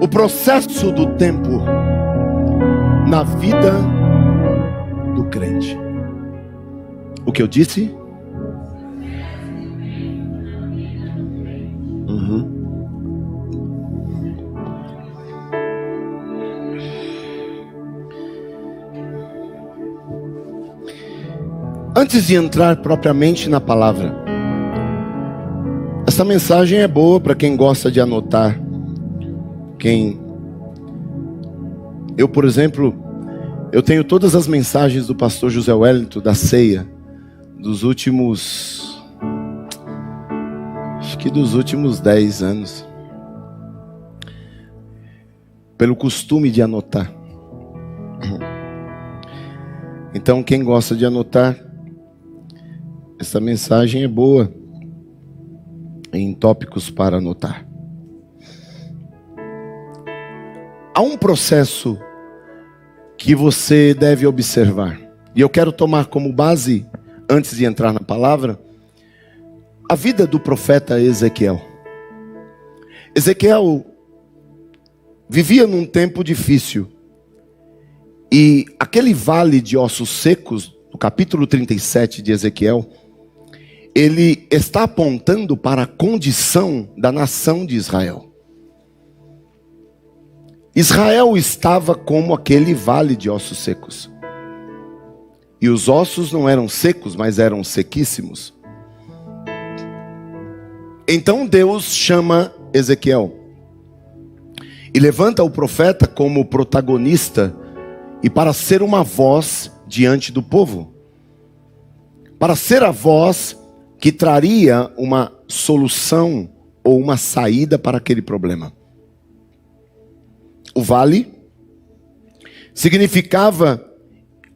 O processo do tempo na vida do crente. O que eu disse? Antes de entrar propriamente na palavra, essa mensagem é boa para quem gosta de anotar. Eu, por exemplo, eu tenho todas as mensagens do pastor José Wellington da ceia dos últimos, acho que dos últimos 10 anos, pelo costume de anotar. Então, quem gosta de anotar, essa mensagem é boa em tópicos para anotar. Há um processo que você deve observar, e eu quero tomar como base, antes de entrar na palavra, a vida do profeta Ezequiel. Ezequiel vivia num tempo difícil, e aquele vale de ossos secos, no capítulo 37 de Ezequiel, ele está apontando para a condição da nação de Israel. Israel estava como aquele vale de ossos secos. E os ossos não eram secos, mas eram sequíssimos. Então Deus chama Ezequiel e levanta o profeta como protagonista e para ser uma voz diante do povo. Para ser a voz que traria uma solução ou uma saída para aquele problema. O vale significava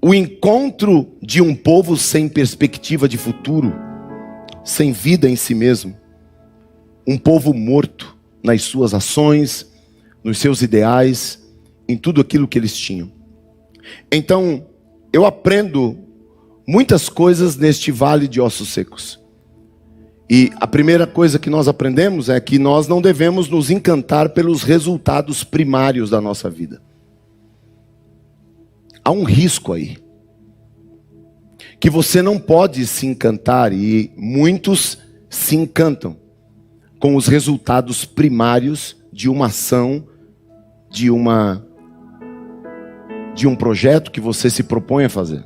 o encontro de um povo sem perspectiva de futuro, sem vida em si mesmo. Um povo morto nas suas ações, nos seus ideais, em tudo aquilo que eles tinham. Então, eu aprendo muitas coisas neste vale de ossos secos. E a primeira coisa que nós aprendemos é que nós não devemos nos encantar pelos resultados primários da nossa vida. Há um risco aí, que você não pode se encantar, e muitos se encantam com os resultados primários de uma ação, de um projeto que você se propõe a fazer.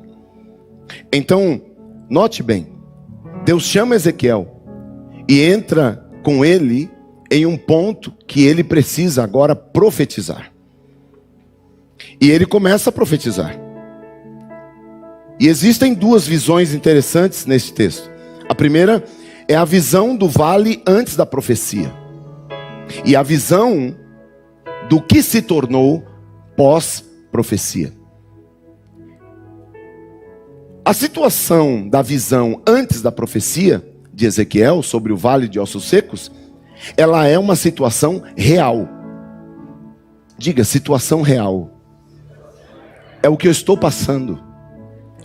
Então, note bem, Deus chama Ezequiel e entra com ele em um ponto que ele precisa agora profetizar. E ele começa a profetizar. E existem duas visões interessantes nesse texto. A primeira é a visão do vale antes da profecia. E a visão do que se tornou pós-profecia. A situação da visão antes da profecia de Ezequiel sobre o vale de ossos secos, ela é uma situação real. Diga, situação real. É o que eu estou passando.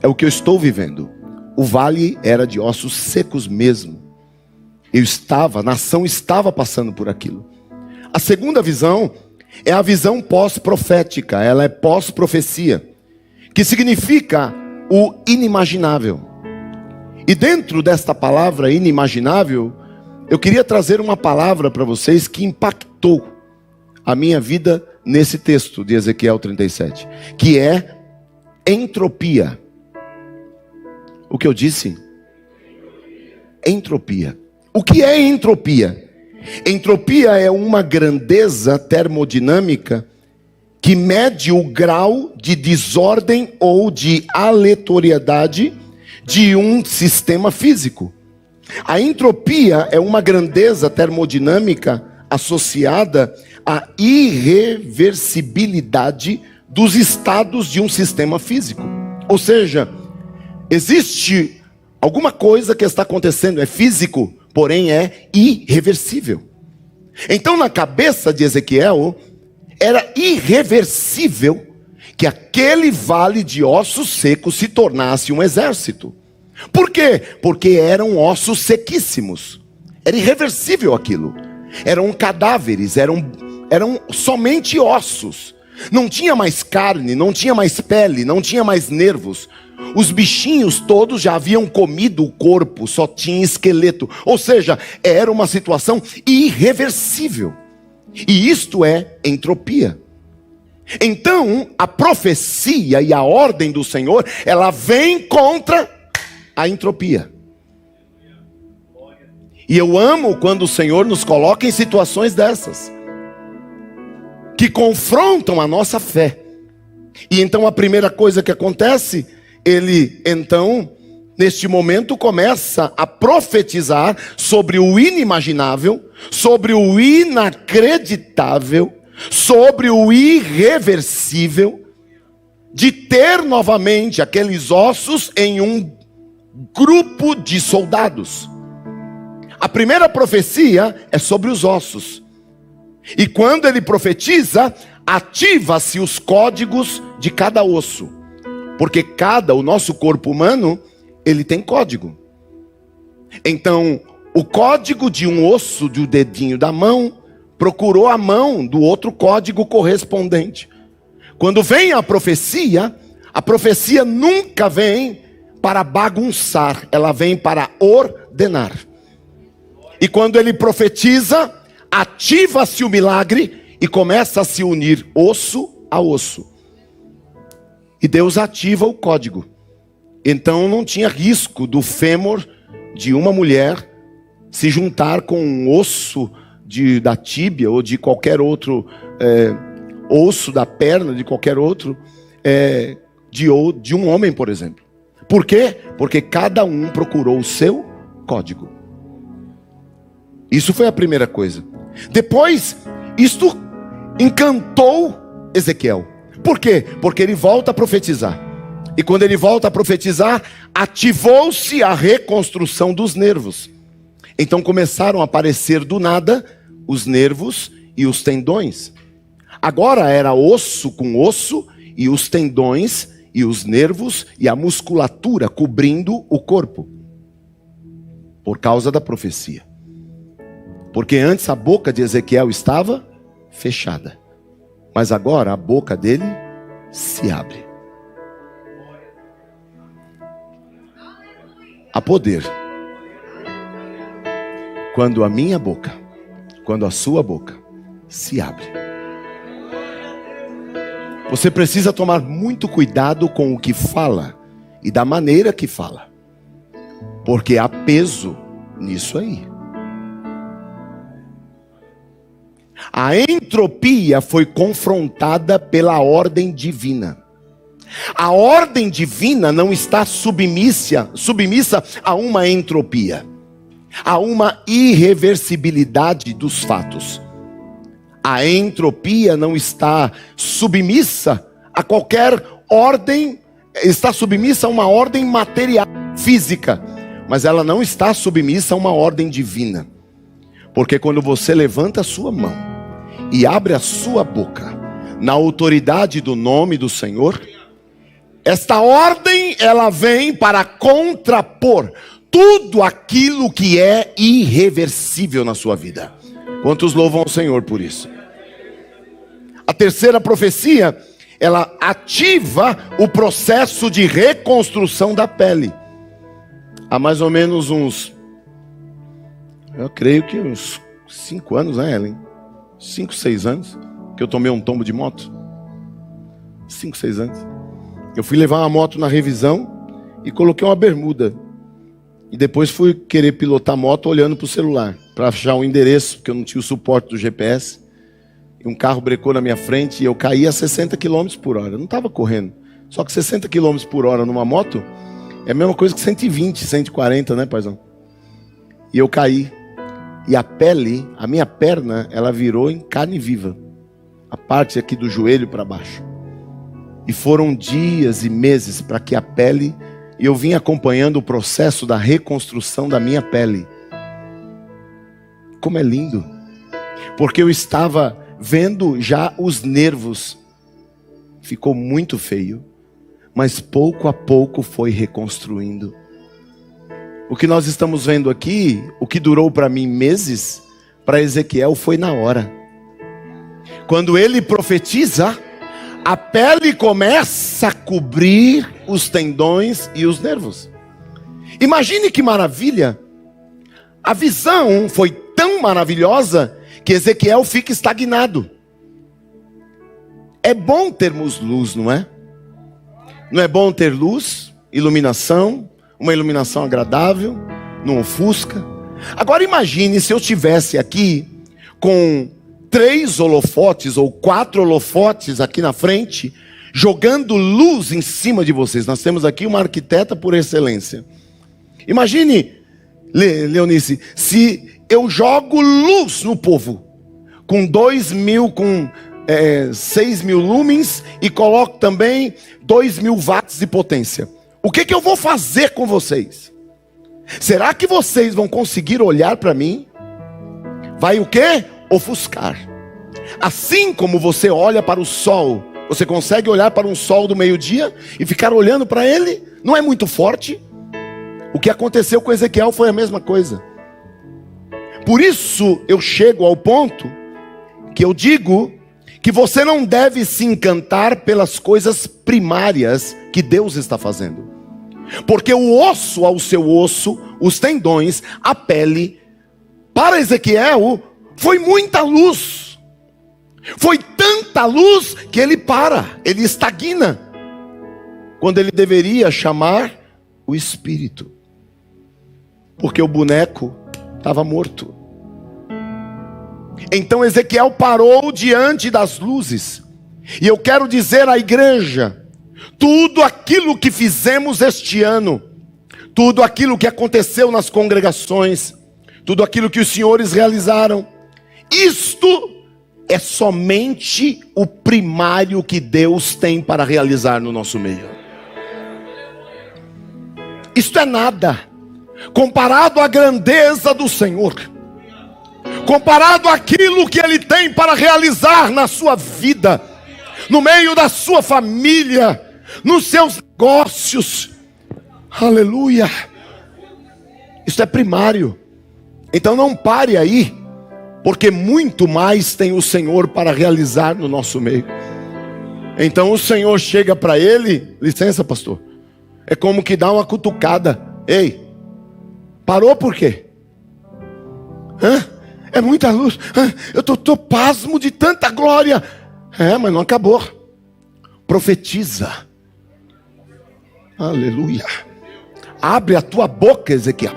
É o que eu estou vivendo. O vale era de ossos secos mesmo. A nação estava passando por aquilo. A segunda visão é a visão pós-profética. Ela é pós-profecia, que significa o inimaginável. E dentro desta palavra inimaginável, eu queria trazer uma palavra para vocês que impactou a minha vida nesse texto de Ezequiel 37, que é entropia. O que eu disse? Entropia. O que é entropia? Entropia é uma grandeza termodinâmica que mede o grau de desordem ou de aleatoriedade de um sistema físico. A entropia é uma grandeza termodinâmica associada à irreversibilidade dos estados de um sistema físico. Ou seja, existe alguma coisa que está acontecendo, é físico, porém é irreversível. Então, na cabeça de Ezequiel, era irreversível que aquele vale de ossos secos se tornasse um exército. Por quê? Porque eram ossos sequíssimos. Era irreversível aquilo. Eram cadáveres, eram eram somente ossos. Não tinha mais carne, não tinha mais pele, não tinha mais nervos. Os bichinhos todos já haviam comido o corpo, só tinha esqueleto. Ou seja, era uma situação irreversível. E isto é entropia. Então, a profecia e a ordem do Senhor, ela vem contra a entropia. E eu amo quando o Senhor nos coloca em situações dessas, que confrontam a nossa fé. E então a primeira coisa que acontece, ele então, neste momento, começa a profetizar sobre o inimaginável, sobre o inacreditável, sobre o irreversível, de ter novamente aqueles ossos em um grupo de soldados. A primeira profecia é sobre os ossos. E quando ele profetiza, ativa-se os códigos de cada osso. Porque o nosso corpo humano, ele tem código. Então, o código de um osso do dedinho da mão procurou a mão do outro código correspondente. Quando vem a profecia nunca vem para bagunçar, ela vem para ordenar. E quando ele profetiza, ativa-se o milagre e começa a se unir osso a osso. E Deus ativa o código. Então não tinha risco do fêmur de uma mulher se juntar com um osso da tíbia ou de qualquer outro osso da perna, de qualquer outro, de um homem, por exemplo. Por quê? Porque cada um procurou o seu código. Isso foi a primeira coisa. Depois, isto encantou Ezequiel. Por quê? Porque ele volta a profetizar. E quando ele volta a profetizar, ativou-se a reconstrução dos nervos. Então começaram a aparecer do nada os nervos e os tendões. Agora era osso com osso, e os tendões e os nervos e a musculatura cobrindo o corpo. Por causa da profecia. Porque antes a boca de Ezequiel estava fechada. Mas agora a boca dele se abre. Há poder. Quando a minha boca, quando a sua boca se abre. Você precisa tomar muito cuidado com o que fala e da maneira que fala. Porque há peso nisso aí. A entropia foi confrontada pela ordem divina. A ordem divina não está submissa a uma entropia, a uma irreversibilidade dos fatos. A entropia não está submissa a qualquer ordem, está submissa a uma ordem material, física, mas ela não está submissa a uma ordem divina. Porque quando você levanta a sua mão e abre a sua boca na autoridade do nome do Senhor, esta ordem ela vem para contrapor tudo aquilo que é irreversível na sua vida. Quantos louvam ao Senhor por isso? A terceira profecia, ela ativa o processo de reconstrução da pele. Há mais ou menos eu creio que uns 5 anos, né, Ellen? 5, 6 anos que eu tomei um tombo de moto. 5, 6 anos. Eu fui levar uma moto na revisão e coloquei uma bermuda. E depois fui querer pilotar a moto olhando para o celular, para achar o endereço, porque eu não tinha o suporte do GPS. E um carro brecou na minha frente e eu caí a 60 km por hora. Eu não estava correndo. Só que 60 km por hora numa moto é a mesma coisa que 120, 140, né, paizão? E eu caí. E a pele, a minha perna, ela virou em carne viva. A parte aqui do joelho para baixo. E foram dias e meses para que a pele... E eu vim acompanhando o processo da reconstrução da minha pele. Como é lindo. Porque eu estava vendo já os nervos. Ficou muito feio. Mas pouco a pouco foi reconstruindo. O que nós estamos vendo aqui, o que durou para mim meses, para Ezequiel foi na hora. Quando ele profetiza, a pele começa a cobrir os tendões e os nervos. Imagine que maravilha. A visão foi tão maravilhosa que Ezequiel fica estagnado. É bom termos luz, não é? Não é bom ter luz, iluminação, uma iluminação agradável, não ofusca. Agora imagine se eu estivesse aqui com 3 holofotes ou 4 holofotes aqui na frente, jogando luz em cima de vocês. Nós temos aqui uma arquiteta por excelência. Imagine, Leonice, se eu jogo luz no povo, com 2.000, com 6.000 lumens, e coloco também 2.000 watts de potência. O que eu vou fazer com vocês? Será que vocês vão conseguir olhar para mim? Vai o quê? Ofuscar. Assim como você olha para o sol, você consegue olhar para um sol do meio-dia e ficar olhando para ele? Não é muito forte? O que aconteceu com Ezequiel foi a mesma coisa. Por isso eu chego ao ponto que eu digo que você não deve se encantar pelas coisas primárias que Deus está fazendo. Porque o osso ao seu osso, os tendões, a pele, para Ezequiel foi muita luz. Foi tanta luz que ele ele estagna, quando ele deveria chamar o espírito. Porque o boneco estava morto. Então Ezequiel parou diante das luzes. E eu quero dizer à igreja, tudo aquilo que fizemos este ano, tudo aquilo que aconteceu nas congregações, tudo aquilo que os senhores realizaram, isto é somente o primário que Deus tem para realizar no nosso meio. Isto é nada comparado à grandeza do Senhor, comparado àquilo que Ele tem para realizar na sua vida, no meio da sua família, nos seus negócios. Aleluia. Isso é primário. Então não pare aí, porque muito mais tem o Senhor para realizar no nosso meio. Então o Senhor chega para ele, licença pastor, é como que dá uma cutucada. Ei, parou por quê? É muita luz. Eu tô pasmo de tanta glória. Mas não acabou. Profetiza. Aleluia. Abre a tua boca, Ezequiel,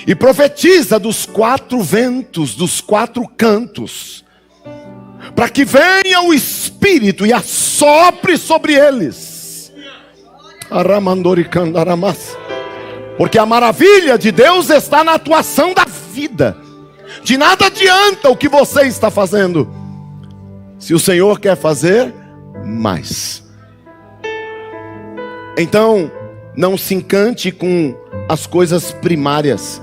e profetiza dos 4 ventos, dos 4 cantos, para que venha o Espírito e assopre sobre eles. Porque a maravilha de Deus está na atuação da vida. De nada adianta o que você está fazendo, se o Senhor quer fazer mais. Então, não se encante com as coisas primárias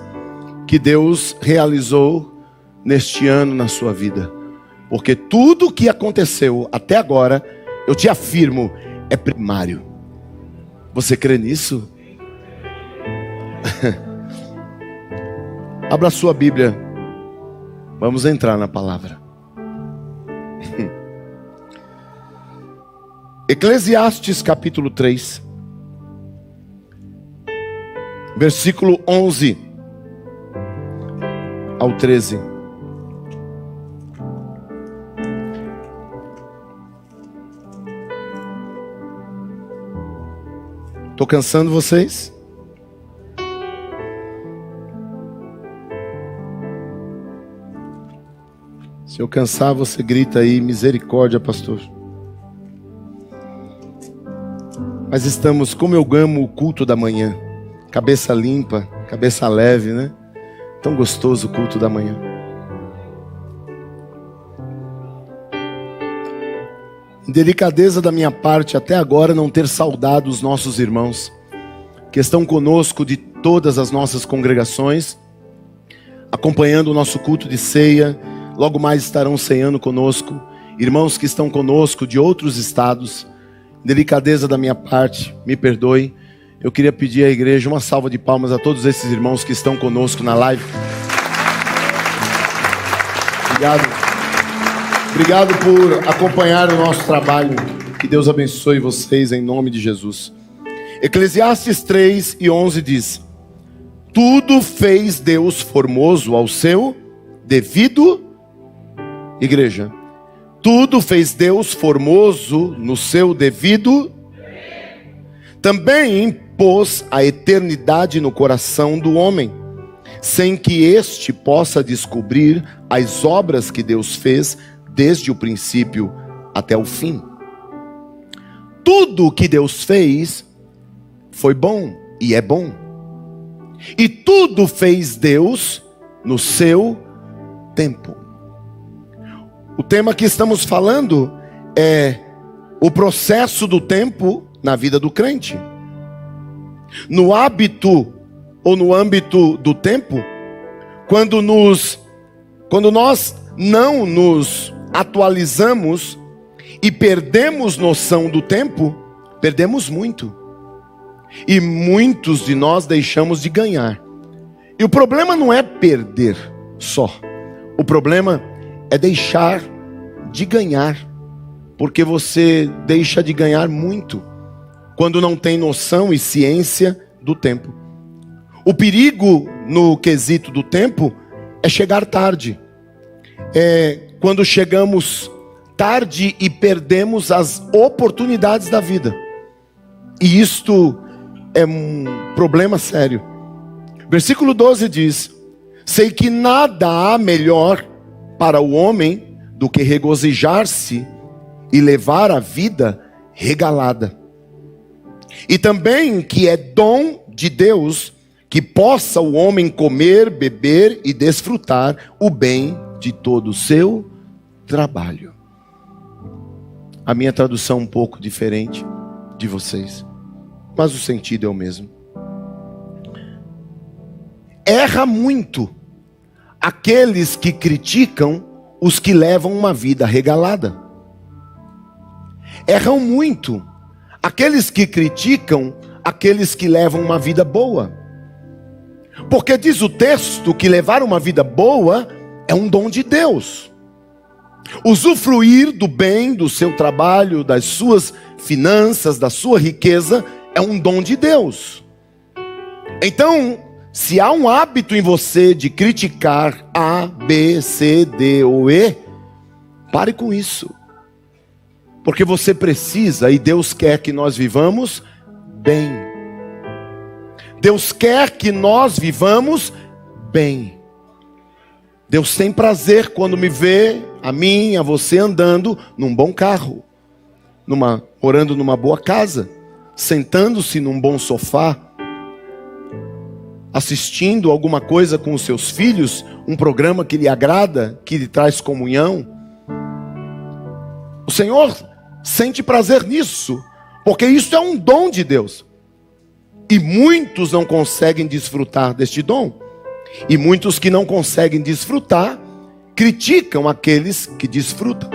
que Deus realizou neste ano na sua vida. Porque tudo o que aconteceu até agora, eu te afirmo, é primário. Você crê nisso? Abra sua Bíblia. Vamos entrar na palavra. Eclesiastes capítulo 3, versículo 11 ao 13. Estou cansando vocês? Se eu cansar, você grita aí, misericórdia, pastor. Mas estamos, como eu amo o culto da manhã. Cabeça limpa, cabeça leve, né? Tão gostoso o culto da manhã. Delicadeza da minha parte até agora não ter saudado os nossos irmãos que estão conosco de todas as nossas congregações, acompanhando o nosso culto de ceia. Logo mais estarão ceando conosco irmãos que estão conosco de outros estados. Delicadeza da minha parte, me perdoe. Eu queria pedir à igreja uma salva de palmas a todos esses irmãos que estão conosco na live. Obrigado. Obrigado por acompanhar o nosso trabalho. Que Deus abençoe vocês em nome de Jesus. Eclesiastes 3:11 diz: tudo fez Deus formoso ao seu devido, igreja, tudo fez Deus formoso no seu devido, também pôs a eternidade no coração do homem, sem que este possa descobrir as obras que Deus fez desde o princípio até o fim. Tudo que Deus fez foi bom e é bom. E tudo fez Deus no seu tempo. O tema que estamos falando é o processo do tempo na vida do crente. No hábito ou no âmbito do tempo, quando nós não nos atualizamos e perdemos noção do tempo, perdemos muito. E muitos de nós deixamos de ganhar. E o problema não é perder só. O problema é deixar de ganhar. Porque você deixa de ganhar muito quando não tem noção e ciência do tempo. O perigo no quesito do tempo é chegar tarde. É quando chegamos tarde e perdemos as oportunidades da vida. E isto é um problema sério. Versículo 12 diz: sei que nada há melhor para o homem do que regozijar-se e levar a vida regalada. E também que é dom de Deus que possa o homem comer, beber e desfrutar o bem de todo o seu trabalho. A minha tradução é um pouco diferente de vocês, mas o sentido é o mesmo. Erra muito aqueles que criticam os que levam uma vida regalada. Erram muito aqueles que criticam aqueles que levam uma vida boa. Porque diz o texto que levar uma vida boa é um dom de Deus. Usufruir do bem do seu trabalho, das suas finanças, da sua riqueza, é um dom de Deus. Então, se há um hábito em você de criticar A, B, C, D ou E, pare com isso. Porque você precisa e Deus quer que nós vivamos bem. Deus quer que nós vivamos bem. Deus tem prazer quando me vê, a mim, a você, andando num bom carro, morando numa boa casa, sentando-se num bom sofá, assistindo alguma coisa com os seus filhos, um programa que lhe agrada, que lhe traz comunhão. O Senhor sente prazer nisso, porque isso é um dom de Deus. E muitos não conseguem desfrutar deste dom. E muitos que não conseguem desfrutar, criticam aqueles que desfrutam.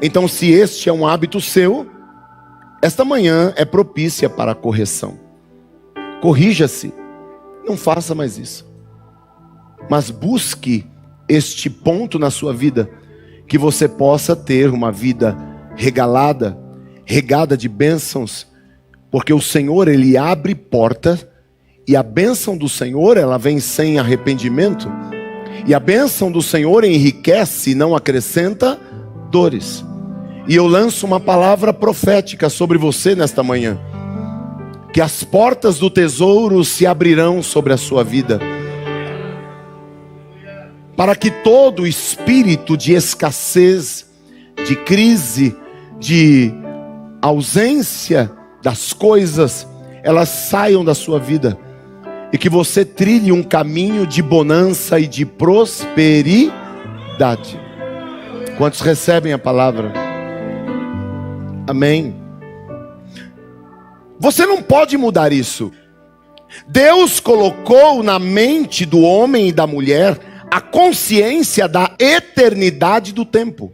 Então, se este é um hábito seu, esta manhã é propícia para a correção. Corrija-se. Não faça mais isso. Mas busque este ponto na sua vida, que você possa ter uma vida regalada, regada de bênçãos, porque o Senhor, Ele abre portas, e a bênção do Senhor, ela vem sem arrependimento, e a bênção do Senhor enriquece e não acrescenta dores. E eu lanço uma palavra profética sobre você nesta manhã, que as portas do tesouro se abrirão sobre a sua vida, para que todo espírito de escassez, de crise, de ausência das coisas, elas saiam da sua vida, e que você trilhe um caminho de bonança e de prosperidade. Quantos recebem a palavra? Amém. Você não pode mudar isso. Deus colocou na mente do homem e da mulher a consciência da eternidade do tempo.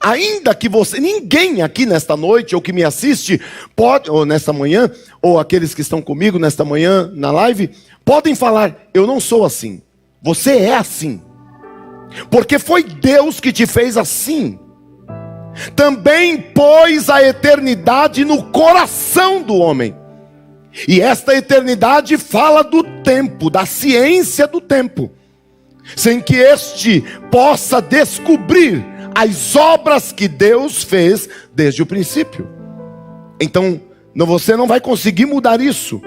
Ainda que ninguém aqui nesta noite, ou que me assiste, pode, ou nesta manhã, ou aqueles que estão comigo nesta manhã na live, podem falar: eu não sou assim. Você é assim. porque foi Deus que te fez assim. Também pôs a eternidade no coração do homem. E esta eternidade fala do tempo, da ciência do tempo, sem que este possa descobrir as obras que Deus fez desde o princípio. Então, você não vai conseguir mudar isso,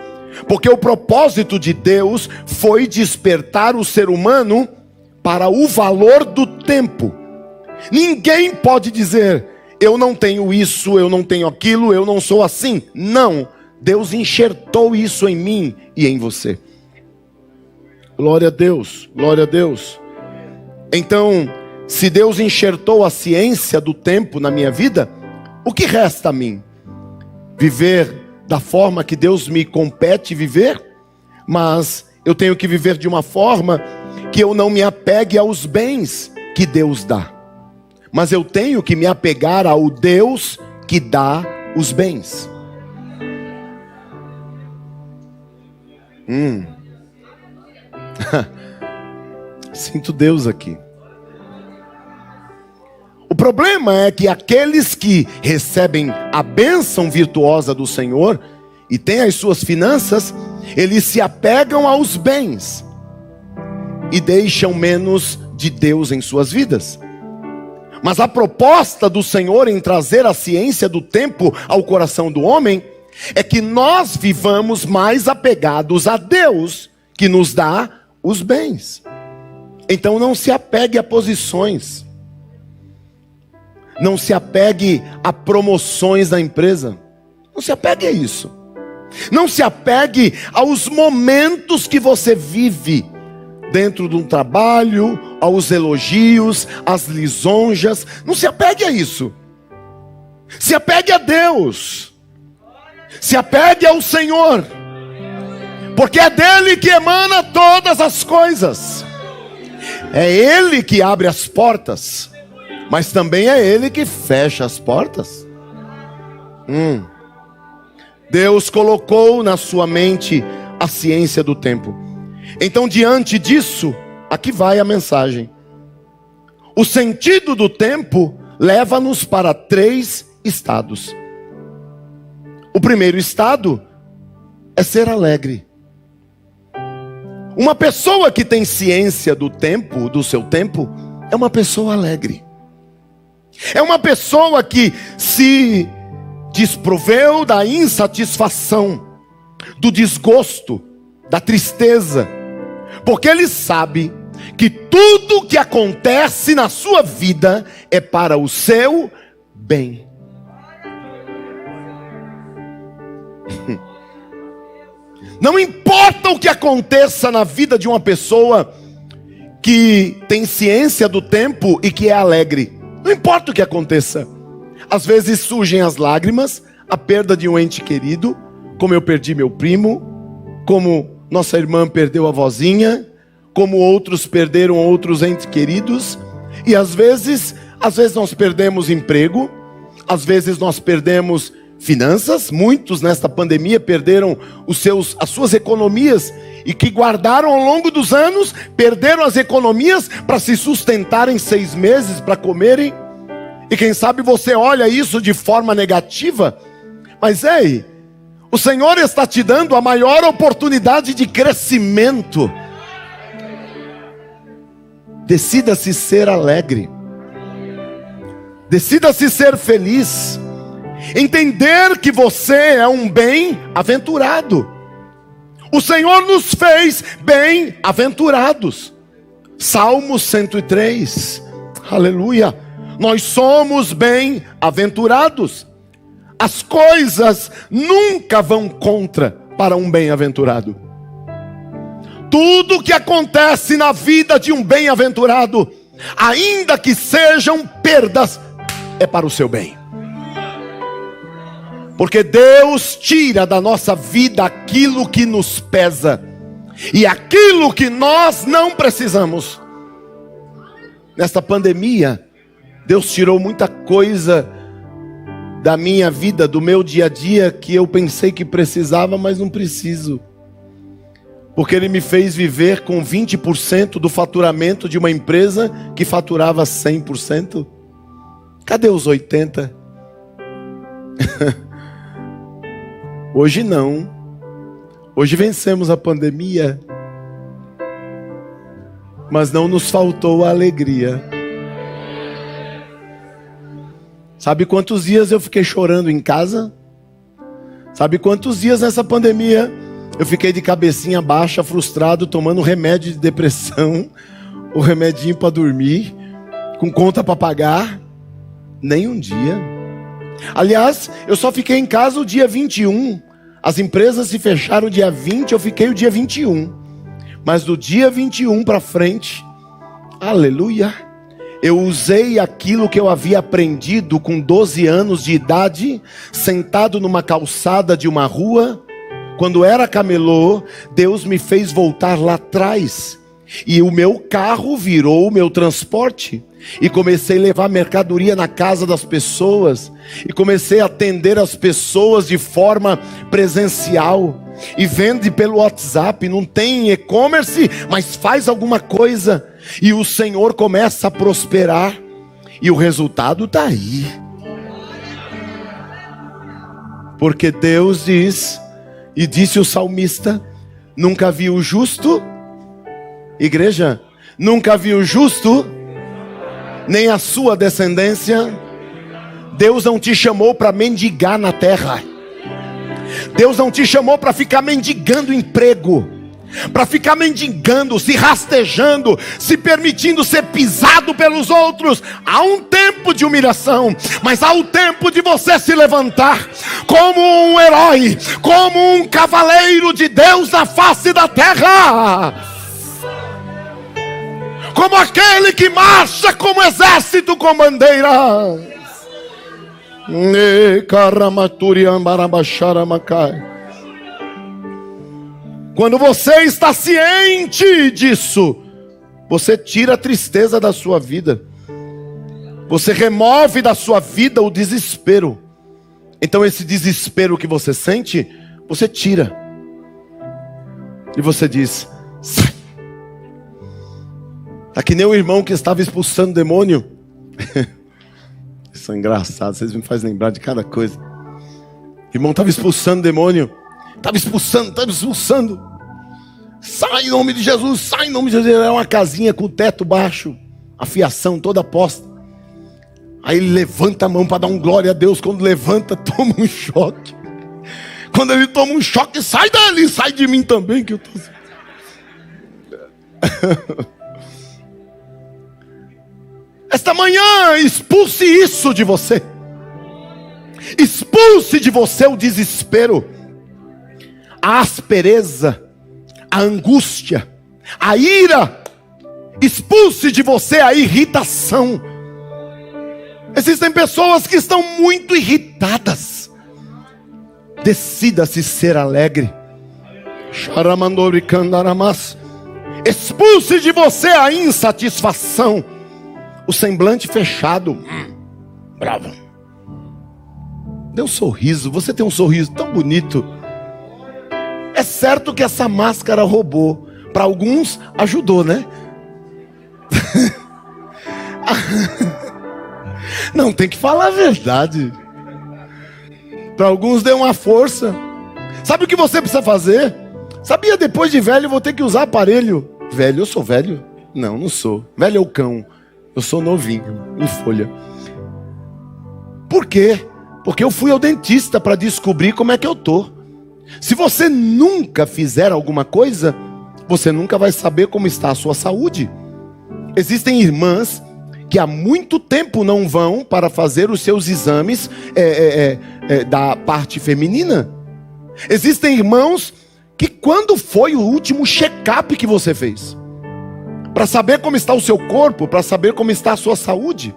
porque o propósito de Deus foi despertar o ser humano para o valor do tempo. Ninguém pode dizer: eu não tenho isso, eu não tenho aquilo, eu não sou assim. Não, Deus enxertou isso em mim e em você. Glória a Deus, glória a Deus. Então, se Deus enxertou a ciência do tempo na minha vida, o que resta a mim? Viver da forma que Deus me compete viver, mas eu tenho que viver de uma forma que eu não me apegue aos bens que Deus dá, mas eu tenho que me apegar ao Deus que dá os bens. Sinto Deus aqui. O problema é que aqueles que recebem a bênção virtuosa do Senhor e têm as suas finanças, eles se apegam aos bens e deixam menos de Deus em suas vidas. Mas a proposta do Senhor em trazer a ciência do tempo ao coração do homem é que nós vivamos mais apegados a Deus, que nos dá os bens. Então não se apegue a posições, não se apegue a promoções da empresa, não se apegue a isso. Não se apegue aos momentos que você vive dentro de um trabalho, aos elogios, às lisonjas. Não se apegue a isso. Se apegue a Deus. Se apegue ao Senhor, porque é dele que emana todas as coisas. É ele que abre as portas, mas também é ele que fecha as portas. Deus colocou na sua mente a ciência do tempo. Então, diante disso, aqui vai a mensagem. O sentido do tempo leva-nos para 3 estados. O primeiro estado é ser alegre. Uma pessoa que tem ciência do tempo, do seu tempo, é uma pessoa alegre. É uma pessoa que se desproveu da insatisfação, do desgosto, da tristeza, porque ele sabe que tudo que acontece na sua vida é para o seu bem. Não importa o que aconteça na vida de uma pessoa que tem ciência do tempo e que é alegre. Não importa o que aconteça. Às vezes surgem as lágrimas, a perda de um ente querido, como eu perdi meu primo, como nossa irmã perdeu a vozinha, como outros perderam outros entes queridos. E às vezes nós perdemos emprego, às vezes nós perdemos finanças. Muitos nesta pandemia perderam as suas economias, e que guardaram ao longo dos anos, perderam as economias para se sustentarem 6 meses, para comerem. E quem sabe você olha isso de forma negativa, mas ei, o Senhor está te dando a maior oportunidade de crescimento. Decida-se ser alegre, decida-se ser feliz, entender que você é um bem-aventurado. O Senhor nos fez bem-aventurados. Salmo 103, aleluia. Nós somos bem-aventurados. As coisas nunca vão contra para um bem-aventurado. Tudo que acontece na vida de um bem-aventurado, ainda que sejam perdas, é para o seu bem. Porque Deus tira da nossa vida aquilo que nos pesa e aquilo que nós não precisamos. Nesta pandemia, Deus tirou muita coisa da minha vida, do meu dia a dia, que eu pensei que precisava, mas não preciso. Porque Ele me fez viver com 20% do faturamento de uma empresa que faturava 100%. Cadê os 80%? Hoje não. Hoje vencemos a pandemia, mas não nos faltou a alegria. Sabe quantos dias eu fiquei chorando em casa? Sabe quantos dias nessa pandemia eu fiquei de cabecinha baixa, frustrado, tomando remédio de depressão, o remedinho para dormir, com conta para pagar? Nem um dia. Aliás, eu só fiquei em casa o dia 21. As empresas se fecharam dia 20, eu fiquei o dia 21. Mas do dia 21 para frente, aleluia, eu usei aquilo que eu havia aprendido com 12 anos de idade, sentado numa calçada de uma rua. Quando era camelô, Deus me fez voltar lá atrás. E o meu carro virou o meu transporte. E comecei a levar mercadoria na casa das pessoas. E comecei a atender as pessoas de forma presencial. E vende pelo WhatsApp, não tem e-commerce, mas faz alguma coisa. E o Senhor começa a prosperar. E o resultado está aí. Porque Deus diz, e disse o salmista: nunca vi o justo, igreja, nunca vi o justo, nem a sua descendência. Deus não te chamou para mendigar na terra. Deus não te chamou para ficar mendigando emprego, para ficar mendigando, se rastejando, se permitindo ser pisado pelos outros. Há um tempo de humilhação, mas há o tempo de você se levantar como um herói, como um cavaleiro de Deus na face da terra, como aquele que marcha como exército com bandeiras. Quando você está ciente disso, você tira a tristeza da sua vida, você remove da sua vida o desespero. Então esse desespero que você sente, você tira, e você diz: sai. Tá que nem o irmão que estava expulsando demônio. Isso é engraçado, vocês me fazem lembrar de cada coisa. O irmão estava expulsando demônio. Estava expulsando. Sai em nome de Jesus, sai em nome de Jesus. Era uma casinha com o teto baixo, a fiação toda posta. Aí ele levanta a mão para dar um glória a Deus. Quando levanta, toma um choque. Quando ele toma um choque, sai dali, sai de mim também, que eu tô... Esta manhã, expulse isso de você. Expulse de você o desespero, a aspereza, a angústia, a ira. Expulse de você a irritação. Existem pessoas que estão muito irritadas. Decida-se ser alegre. Expulse de você a insatisfação, o semblante fechado. Bravo. Dê um sorriso. Você tem um sorriso tão bonito. É certo que essa máscara roubou. Para alguns ajudou, né? Não, tem que falar a verdade. Para alguns deu uma força. Sabe o que você precisa fazer? Sabia, depois de velho eu vou ter que usar aparelho. Velho, eu sou velho? Não, não sou. Velho é o cão. Eu sou novinho, em folha. Por quê? Porque eu fui ao dentista para descobrir como é que eu tô. Se você nunca fizer alguma coisa, você nunca vai saber como está a sua saúde. Existem irmãs que há muito tempo não vão para fazer os seus exames da parte feminina. Existem irmãos que quando foi o último check-up que você fez? Para saber como está o seu corpo, para saber como está a sua saúde.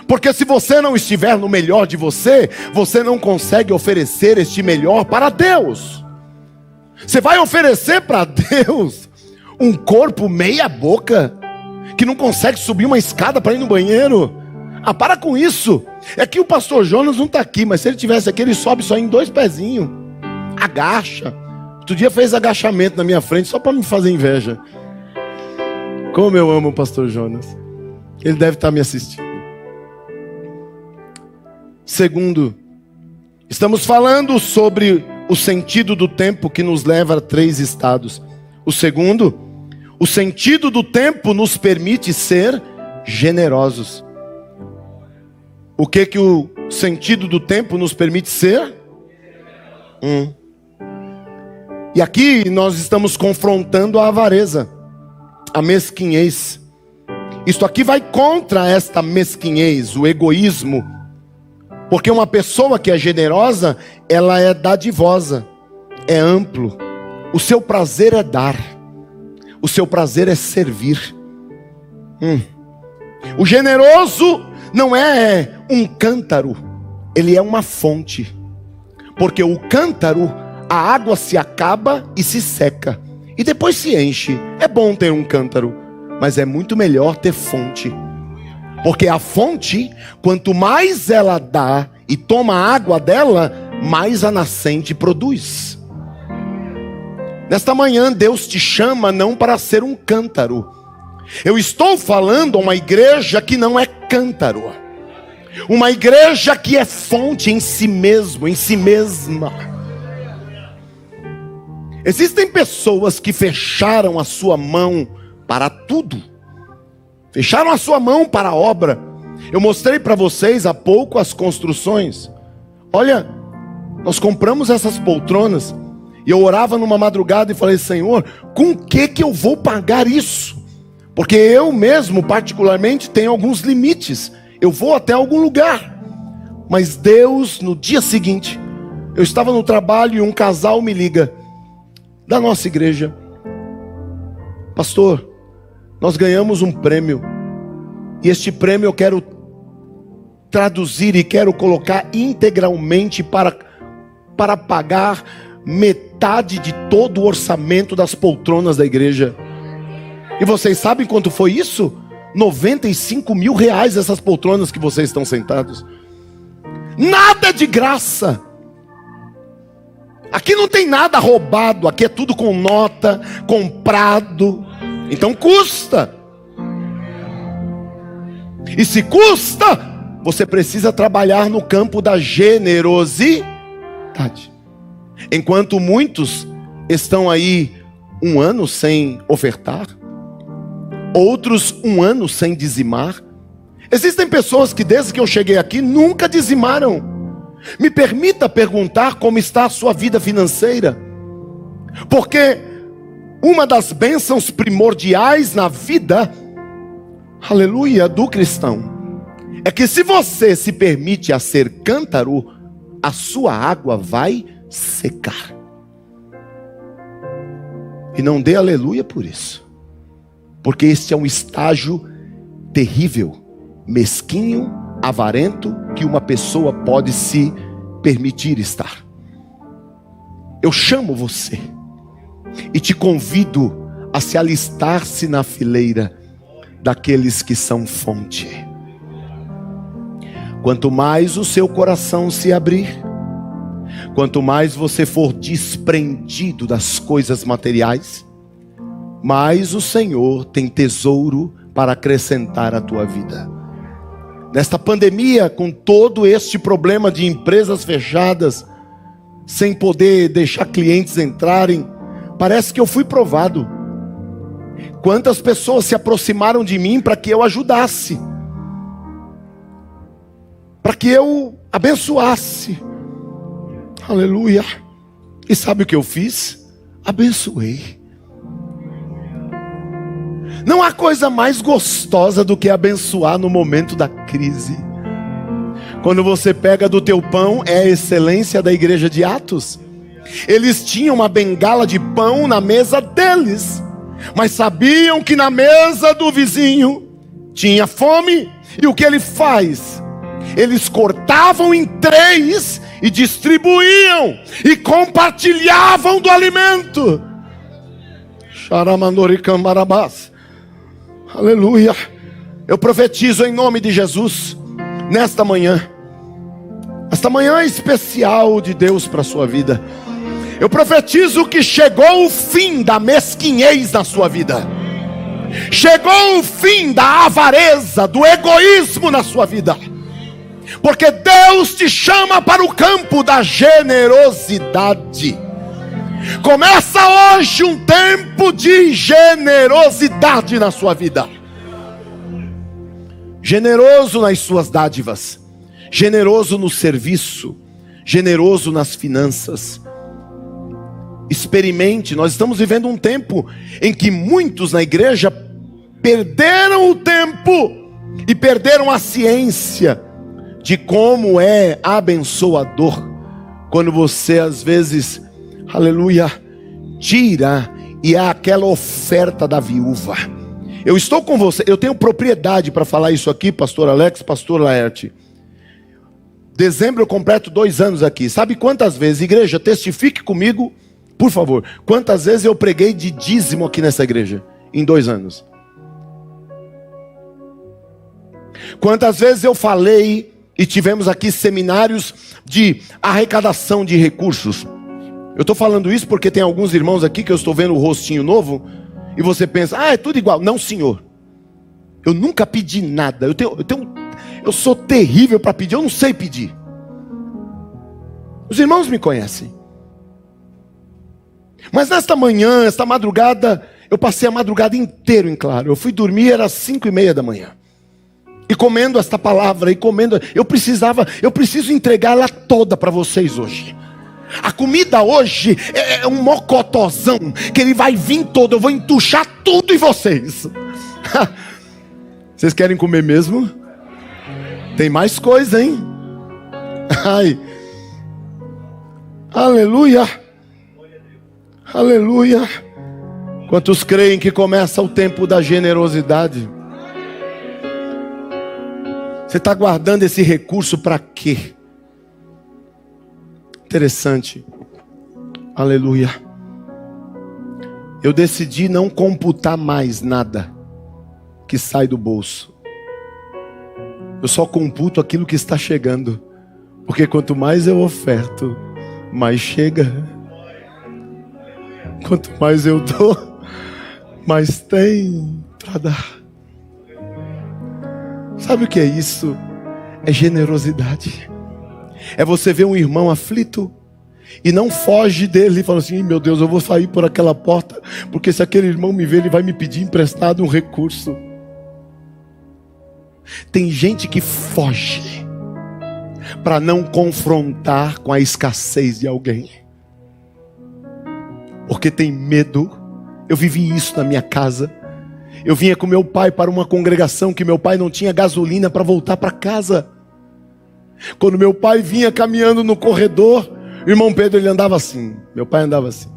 Porque se você não estiver no melhor de você, você não consegue oferecer este melhor para Deus. Você vai oferecer para Deus um corpo meia boca, que não consegue subir uma escada para ir no banheiro? Ah, para com isso. É que o pastor Jonas não está aqui, mas se ele tivesse aqui, ele sobe só em 2 pezinhos. Agacha, Outro dia fez agachamento na minha frente só para me fazer inveja. Como eu amo o pastor Jonas. Ele deve estar me assistindo. Segundo, estamos falando sobre o sentido do tempo que nos leva a 3 estados. O segundo, o sentido do tempo nos permite ser generosos. O que o sentido do tempo nos permite ser? E aqui nós estamos confrontando a avareza, a mesquinhez. Isto aqui vai contra esta mesquinhez, o egoísmo. Porque uma pessoa que é generosa, ela é dadivosa, é amplo. O seu prazer é dar. O seu prazer é servir. O generoso não é um cântaro, ele é uma fonte. Porque o cântaro, a água se acaba e se seca, e depois se enche. É bom ter um cântaro, mas é muito melhor ter fonte. Porque a fonte, quanto mais ela dá e toma a água dela, mais a nascente produz. Nesta manhã, Deus te chama não para ser um cântaro. Eu estou falando a uma igreja que não é cântaro. Uma igreja que é fonte em si mesmo, em si mesma. Existem pessoas que fecharam a sua mão para tudo. Fecharam a sua mão para a obra. Eu mostrei para vocês há pouco as construções. Olha, nós compramos essas poltronas. E eu orava numa madrugada e falei: Senhor, com o que eu vou pagar isso? Porque eu mesmo, particularmente, tenho alguns limites. Eu vou até algum lugar. Mas Deus, no dia seguinte, eu estava no trabalho e um casal me liga, da nossa igreja: pastor, nós ganhamos um prêmio. E este prêmio eu quero traduzir e quero colocar integralmente para pagar metade de todo o orçamento das poltronas da igreja. E vocês sabem quanto foi isso? 95 mil reais essas poltronas que vocês estão sentados. Nada de graça. Aqui não tem nada roubado. Aqui é tudo com nota, comprado. Então custa. E se custa, você precisa trabalhar no campo da generosidade. Enquanto muitos estão aí 1 ano sem ofertar, outros 1 ano sem dizimar. Existem pessoas que desde que eu cheguei aqui nunca dizimaram. Me permita perguntar como está a sua vida financeira. Porque uma das bênçãos primordiais na vida, aleluia, do cristão, é que se você se permite a ser cântaro, a sua água vai secar. E não dê aleluia por isso. Porque este é um estágio terrível, mesquinho, avarento, que uma pessoa pode se permitir estar. Eu chamo você e te convido a se alistar-se na fileira daqueles que são fonte. Quanto mais o seu coração se abrir, quanto mais você for desprendido das coisas materiais, mais o Senhor tem tesouro para acrescentar à tua vida. Nesta pandemia, com todo este problema de empresas fechadas, sem poder deixar clientes entrarem, parece que eu fui provado. Quantas pessoas se aproximaram de mim para que eu ajudasse, para que eu abençoasse. Aleluia. E sabe o que eu fiz? Abençoei. Não há coisa mais gostosa do que abençoar no momento da crise. Quando você pega do teu pão, é a excelência da igreja de Atos. Eles tinham uma bengala de pão na mesa deles, mas sabiam que na mesa do vizinho tinha fome. E o que ele faz? Eles cortavam em 3 e distribuíam e compartilhavam do alimento. Xaramandoricamarabás. Aleluia. Eu profetizo em nome de Jesus, nesta manhã, esta manhã especial de Deus para a sua vida, Eu profetizo que chegou o fim da mesquinhez na sua vida. Chegou o fim da avareza, do egoísmo na sua vida. Porque Deus te chama para o campo da generosidade. Começa hoje um tempo de generosidade na sua vida. Generoso nas suas dádivas, generoso no serviço, generoso nas finanças. Experimente, nós estamos vivendo um tempo em que muitos na igreja perderam o tempo e perderam a ciência de como é abençoador quando você às vezes, aleluia, tira e é aquela oferta da viúva. Eu estou com você, eu tenho propriedade para falar isso aqui, pastor Alex, pastor Laerte. Dezembro eu completo 2 anos aqui. Sabe quantas vezes, igreja, testifique comigo, por favor, quantas vezes eu preguei de dízimo aqui nessa igreja em 2 anos? Quantas vezes eu falei e tivemos aqui seminários de arrecadação de recursos? Eu estou falando isso porque tem alguns irmãos aqui que eu estou vendo o rostinho novo e você pensa, é tudo igual. Não, senhor, eu nunca pedi nada. Eu sou terrível para pedir, eu não sei pedir. Os irmãos me conhecem. Mas nesta manhã, esta madrugada, eu passei a madrugada inteira em claro. Eu fui dormir, era 5:30 da manhã. E comendo esta palavra, eu preciso entregar ela toda para vocês hoje. A comida hoje é um mocotozão, que ele vai vir todo, eu vou entuchar tudo em vocês. Vocês querem comer mesmo? Tem mais coisa, hein? Ai. Aleluia. Aleluia. Quantos creem que começa o tempo da generosidade? Você está guardando esse recurso para quê? Interessante. Aleluia. Eu decidi não computar mais nada que sai do bolso. Eu só computo aquilo que está chegando. Porque quanto mais eu oferto, mais chega. Quanto mais eu dou, mais tem para dar. Sabe o que é isso? É generosidade. É você ver um irmão aflito e não foge dele, falando assim, meu Deus, eu vou sair por aquela porta, porque se aquele irmão me ver, ele vai me pedir emprestado um recurso. Tem gente que foge para não confrontar com a escassez de alguém, porque tem medo. Eu vivi isso na minha casa. Eu vinha com meu pai para uma congregação que meu pai não tinha gasolina para voltar para casa. Quando meu pai vinha caminhando no corredor, o irmão Pedro, ele andava assim. Meu pai andava assim.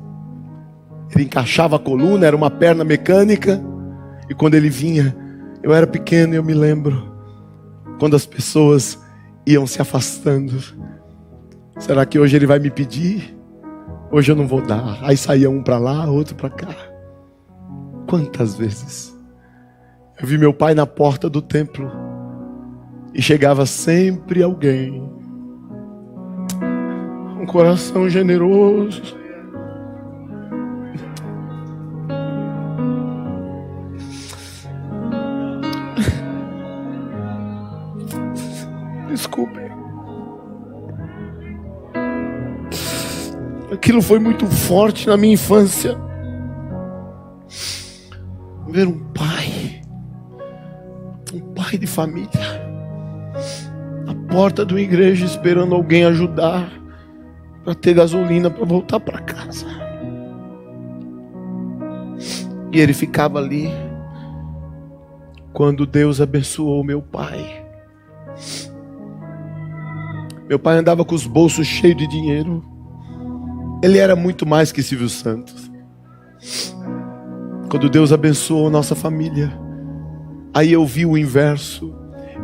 Ele encaixava a coluna, era uma perna mecânica. E quando ele vinha, eu era pequeno e eu me lembro quando as pessoas iam se afastando. Será que hoje ele vai me pedir? Hoje eu não vou dar. Aí saía um para lá, outro para cá. Quantas vezes eu vi meu pai na porta do templo e chegava sempre alguém, um coração generoso. Desculpe. Aquilo foi muito forte na minha infância. Ver um pai de família, na porta de uma igreja esperando alguém ajudar para ter gasolina para voltar para casa. E ele ficava ali. Quando Deus abençoou meu pai andava com os bolsos cheios de dinheiro. Ele era muito mais que Silvio Santos. Quando Deus abençoou nossa família, aí eu vi o inverso.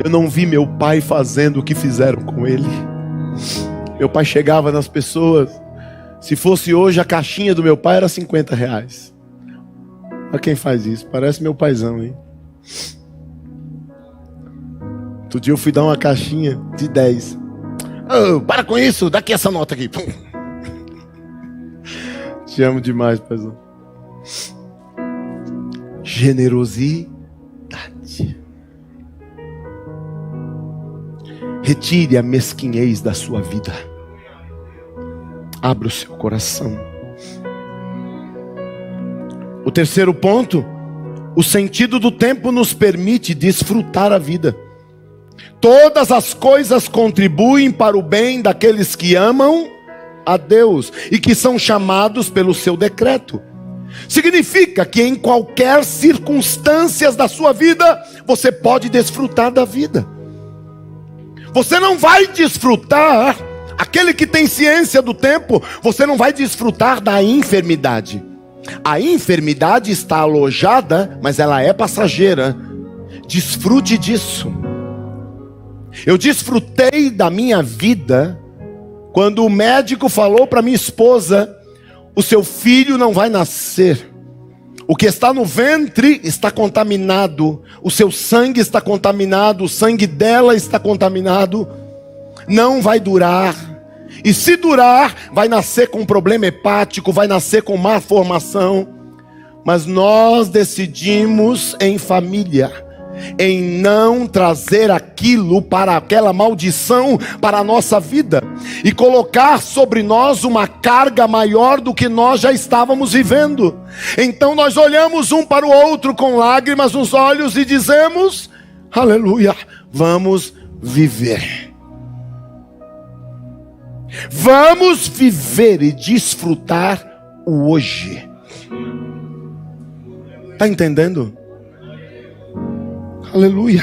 Eu não vi meu pai fazendo o que fizeram com ele. Meu pai chegava nas pessoas. Se fosse hoje, a caixinha do meu pai era R$50. Olha quem faz isso, parece meu paizão, hein? Outro dia eu fui dar uma caixinha de 10. Oh, para com isso, dá aqui essa nota aqui. Pum. Te amo demais, paizão. Generosidade. Retire a mesquinhez da sua vida. Abra o seu coração. O terceiro ponto: o sentido do tempo nos permite desfrutar a vida. Todas as coisas contribuem para o bem daqueles que amam a Deus e que são chamados pelo seu decreto. Significa que em qualquer circunstância da sua vida, você pode desfrutar da vida. Você não vai desfrutar, aquele que tem ciência do tempo, você não vai desfrutar da enfermidade. A enfermidade está alojada, mas ela é passageira. Desfrute disso. Eu desfrutei da minha vida quando o médico falou para minha esposa: o seu filho não vai nascer. O que está no ventre está contaminado. O seu sangue está contaminado. O sangue dela está contaminado. Não vai durar. E se durar, vai nascer com problema hepático, vai nascer com má formação. Mas nós decidimos em família, em não trazer aquilo para aquela maldição para a nossa vida e colocar sobre nós uma carga maior do que nós já estávamos vivendo. Então nós olhamos um para o outro com lágrimas nos olhos e dizemos: aleluia, vamos viver. Vamos viver e desfrutar o hoje. Está entendendo? Aleluia.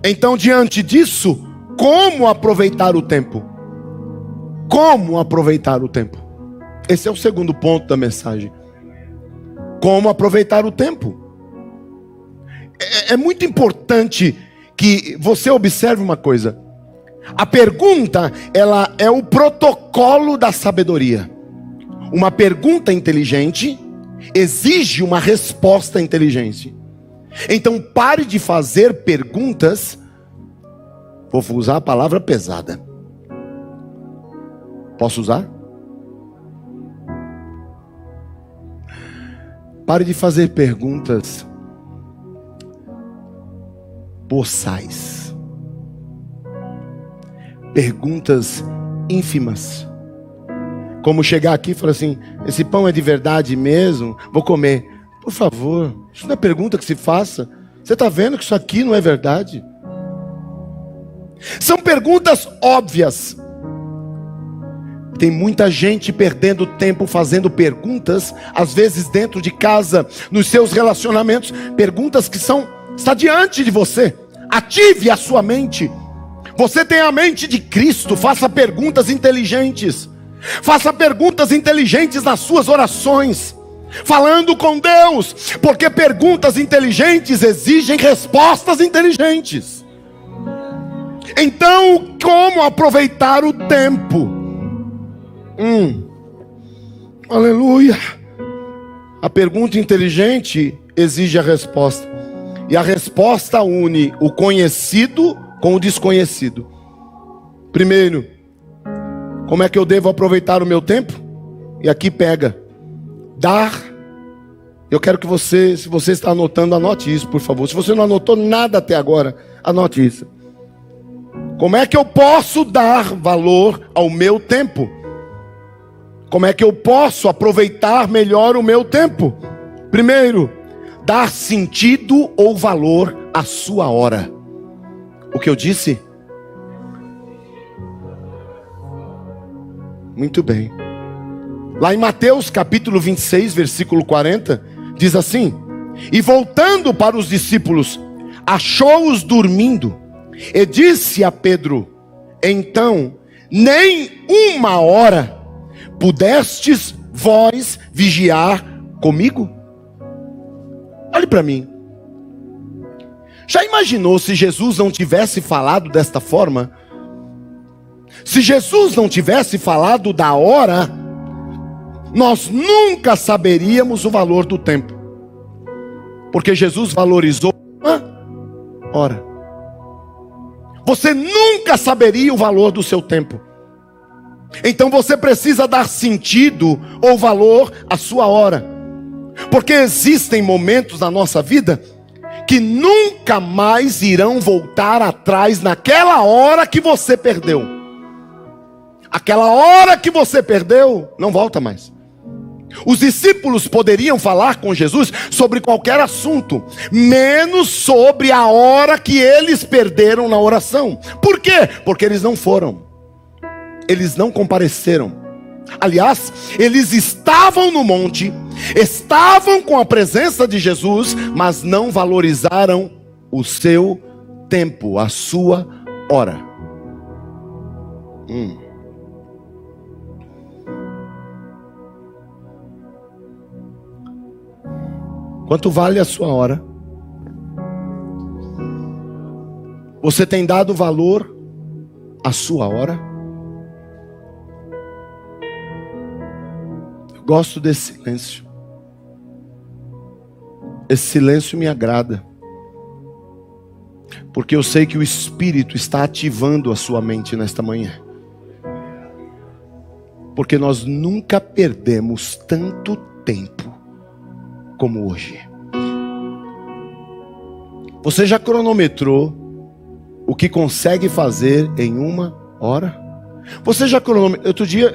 Então, diante disso, como aproveitar o tempo? Como aproveitar o tempo? Esse é o segundo ponto da mensagem. Como aproveitar o tempo? É muito importante que você observe uma coisa. A pergunta, ela é o protocolo da sabedoria. Uma pergunta inteligente exige uma resposta inteligente. Então pare de fazer perguntas. Vou usar a palavra pesada. Posso usar? Pare de fazer perguntas boçais. Perguntas ínfimas. Como chegar aqui e falar assim: esse pão é de verdade mesmo? Vou comer. Por favor, isso não é pergunta que se faça. Você está vendo que isso aqui não é verdade? São perguntas óbvias. Tem muita gente perdendo tempo fazendo perguntas, às vezes dentro de casa, nos seus relacionamentos, perguntas que está diante de você. Ative a sua mente. Você tem a mente de Cristo. Faça perguntas inteligentes. Faça perguntas inteligentes nas suas orações, falando com Deus, porque perguntas inteligentes exigem respostas inteligentes. Então, como aproveitar o tempo? Aleluia. A pergunta inteligente exige a resposta, e a resposta une o conhecido com o desconhecido. Primeiro, como é que eu devo aproveitar o meu tempo? E aqui pega: dar. Eu quero que você, se você está anotando, anote isso, por favor. Se você não anotou nada até agora, anote isso. Como é que eu posso dar valor ao meu tempo? Como é que eu posso aproveitar melhor o meu tempo? Primeiro, dar sentido ou valor à sua hora. O que eu disse? Muito bem. Lá em Mateus capítulo 26, versículo 40, diz assim: e voltando para os discípulos, achou-os dormindo, e disse a Pedro: então, nem uma hora pudestes vós vigiar comigo? Olhe para mim. Já imaginou se Jesus não tivesse falado desta forma? Se Jesus não tivesse falado da hora, nós nunca saberíamos o valor do tempo, porque Jesus valorizou uma hora. Você nunca saberia o valor do seu tempo. Então você precisa dar sentido ou valor à sua hora. Porque existem momentos na nossa vida que nunca mais irão voltar atrás naquela hora que você perdeu. Aquela hora que você perdeu, não volta mais. Os discípulos poderiam falar com Jesus sobre qualquer assunto, menos sobre a hora que eles perderam na oração. Por quê? Porque eles não foram. Eles não compareceram. Aliás, eles estavam no monte, estavam com a presença de Jesus, mas não valorizaram o seu tempo, a sua hora. Quanto vale a sua hora? Você tem dado valor à sua hora? Eu gosto desse silêncio. Esse silêncio me agrada. Porque eu sei que o Espírito está ativando a sua mente nesta manhã. Porque nós nunca perdemos tanto tempo como hoje. Você já cronometrou o que consegue fazer em uma hora? Você já cronometrou? Outro dia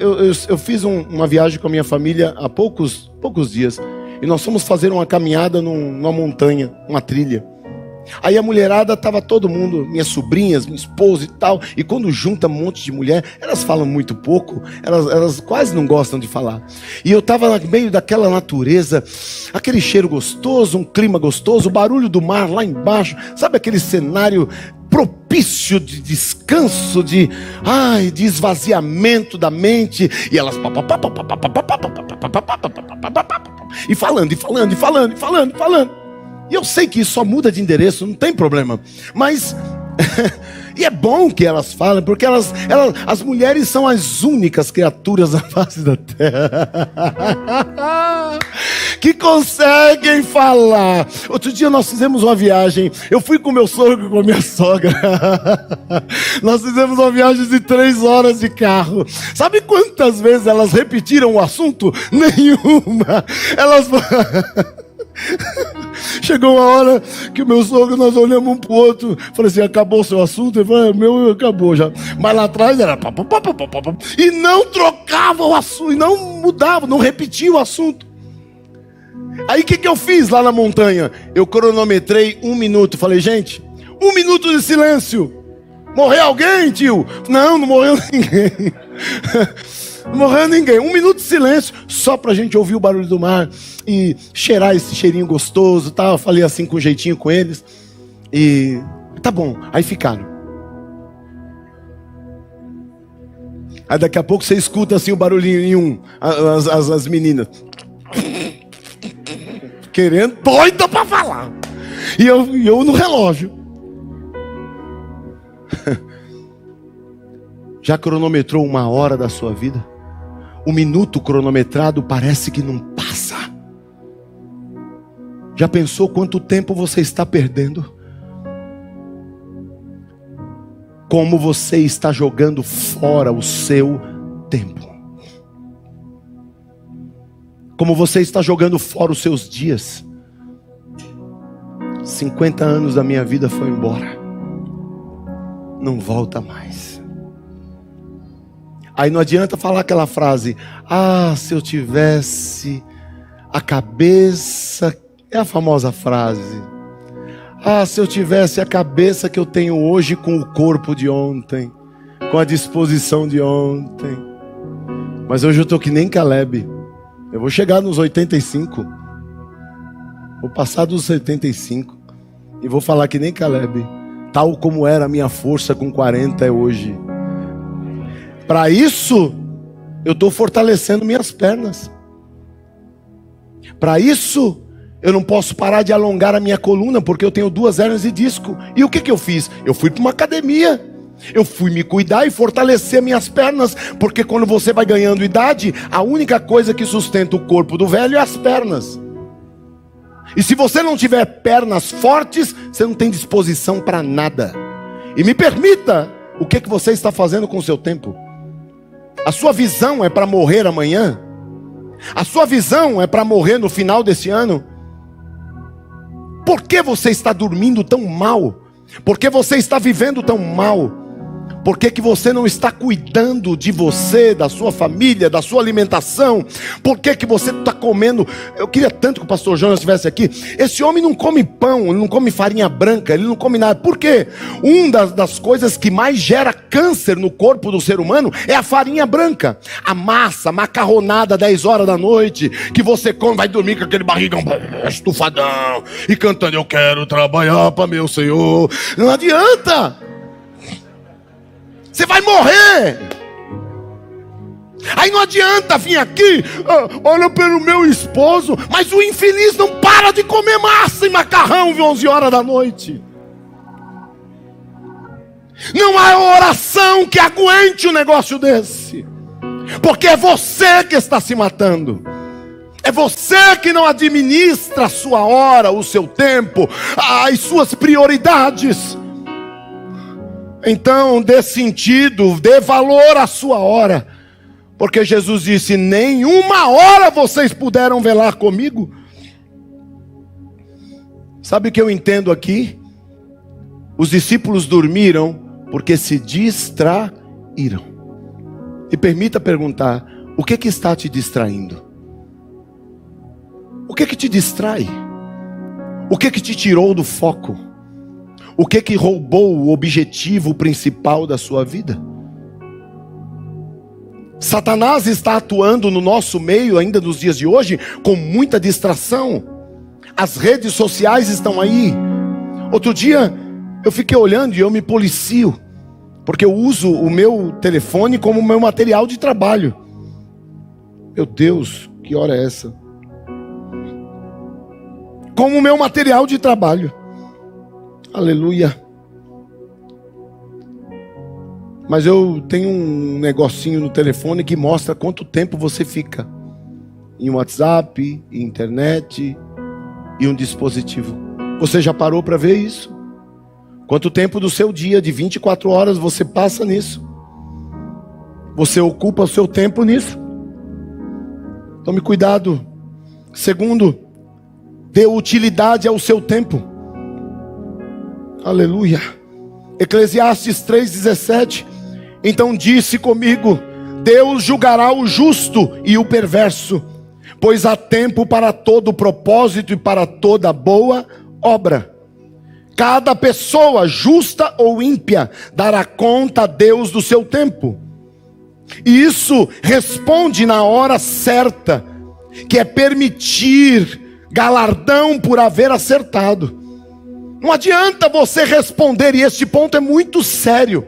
eu fiz uma viagem com a minha família há poucos dias. E nós fomos fazer uma caminhada numa montanha, uma trilha. Aí a mulherada, estava todo mundo, minhas sobrinhas, minha esposa e tal. E quando junta um monte de mulher, elas falam muito pouco. Elas quase não gostam de falar. E eu estava no meio daquela natureza, aquele cheiro gostoso, um clima gostoso, o barulho do mar lá embaixo. Sabe aquele cenário propício de descanso, de esvaziamento da mente. E elas e falando. E eu sei que isso só muda de endereço, não tem problema. Mas e é bom que elas falem, porque as mulheres são as únicas criaturas na face da terra que conseguem falar. Outro dia nós fizemos uma viagem. Eu fui com meu sogro e com a minha sogra. Nós fizemos uma viagem de 3 horas de carro. Sabe quantas vezes elas repetiram o assunto? Nenhuma. Chegou uma hora que o meu sogro, nós olhamos um pro outro. Falei assim: acabou o seu assunto? Ele falou: meu acabou já. Mas lá atrás era e não trocava o assunto, e não mudava, não repetia o assunto. Aí o que eu fiz lá na montanha? Eu cronometrei 1 minuto. Falei: gente, 1 minuto de silêncio. Morreu alguém, tio? Não morreu ninguém. Não morreu ninguém. 1 minuto de silêncio, só pra gente ouvir o barulho do mar e cheirar esse cheirinho gostoso, tal. Eu falei assim com jeitinho com eles. E tá bom. Aí ficaram. Aí daqui a pouco você escuta assim o barulhinho, as meninas querendo, doida pra falar. E eu no relógio. Já cronometrou 1 hora da sua vida? 1 minuto cronometrado parece que não passa. Já pensou quanto tempo você está perdendo? Como você está jogando fora o seu tempo? Como você está jogando fora os seus dias? 50 anos da minha vida foi embora. Não volta mais. Aí não adianta falar aquela frase: se eu tivesse a cabeça... É a famosa frase: se eu tivesse a cabeça que eu tenho hoje com o corpo de ontem, com a disposição de ontem. Mas hoje eu estou que nem Caleb. Eu vou chegar nos 85. Vou passar dos 75 e vou falar que nem Caleb. Tal como era a minha força com 40 é hoje. Para isso, eu estou fortalecendo minhas pernas. Para isso, eu não posso parar de alongar a minha coluna, porque eu tenho 2 hérnias de disco. E o que eu fiz? Eu fui para uma academia. Eu fui me cuidar e fortalecer minhas pernas, porque quando você vai ganhando idade, a única coisa que sustenta o corpo do velho é as pernas. E se você não tiver pernas fortes, você não tem disposição para nada. E me permita, o que você está fazendo com o seu tempo? A sua visão é para morrer amanhã? A sua visão é para morrer no final desse ano? Por que você está dormindo tão mal? Por que você está vivendo tão mal? Por que você não está cuidando de você, da sua família, da sua alimentação? Por que você está comendo? Eu queria tanto que o pastor Jonas estivesse aqui. Esse homem não come pão, ele não come farinha branca, ele não come nada. Por quê? Uma das coisas que mais gera câncer no corpo do ser humano é a farinha branca. A massa, macarronada 10 horas da noite, que você come, vai dormir com aquele barrigão estufadão e cantando: eu quero trabalhar para meu Senhor. Não adianta. Você vai morrer. Aí não adianta vir aqui, olha pelo meu esposo, mas o infeliz não para de comer massa e macarrão 11 horas da noite. Não há oração que aguente um negócio desse, porque é você que está se matando. É você que não administra a sua hora, o seu tempo, as suas prioridades. Então, dê sentido, dê valor à sua hora. Porque Jesus disse: nenhuma hora vocês puderam velar comigo. Sabe o que eu entendo aqui? Os discípulos dormiram porque se distraíram. E permita perguntar: o que está te distraindo? O que te distrai? O que te tirou do foco? O que roubou o objetivo principal da sua vida? Satanás está atuando no nosso meio ainda nos dias de hoje com muita distração. As redes sociais estão aí. Outro dia eu fiquei olhando e eu me policio, porque eu uso o meu telefone como meu material de trabalho. Meu Deus, que hora é essa? Como meu material de trabalho. Aleluia. Mas eu tenho um negocinho no telefone que mostra quanto tempo você fica em WhatsApp, internet e um dispositivo. Você já parou para ver isso? Quanto tempo do seu dia, de 24 horas, você passa nisso? Você ocupa o seu tempo nisso? Tome cuidado. Segundo, dê utilidade ao seu tempo. Aleluia. Eclesiastes 3,17. Então disse comigo: Deus julgará o justo e o perverso, pois há tempo para todo propósito e para toda boa obra. Cada pessoa, justa ou ímpia, dará conta a Deus do seu tempo. E isso responde na hora certa, que é permitir galardão por haver acertado. Não adianta você responder, e este ponto é muito sério.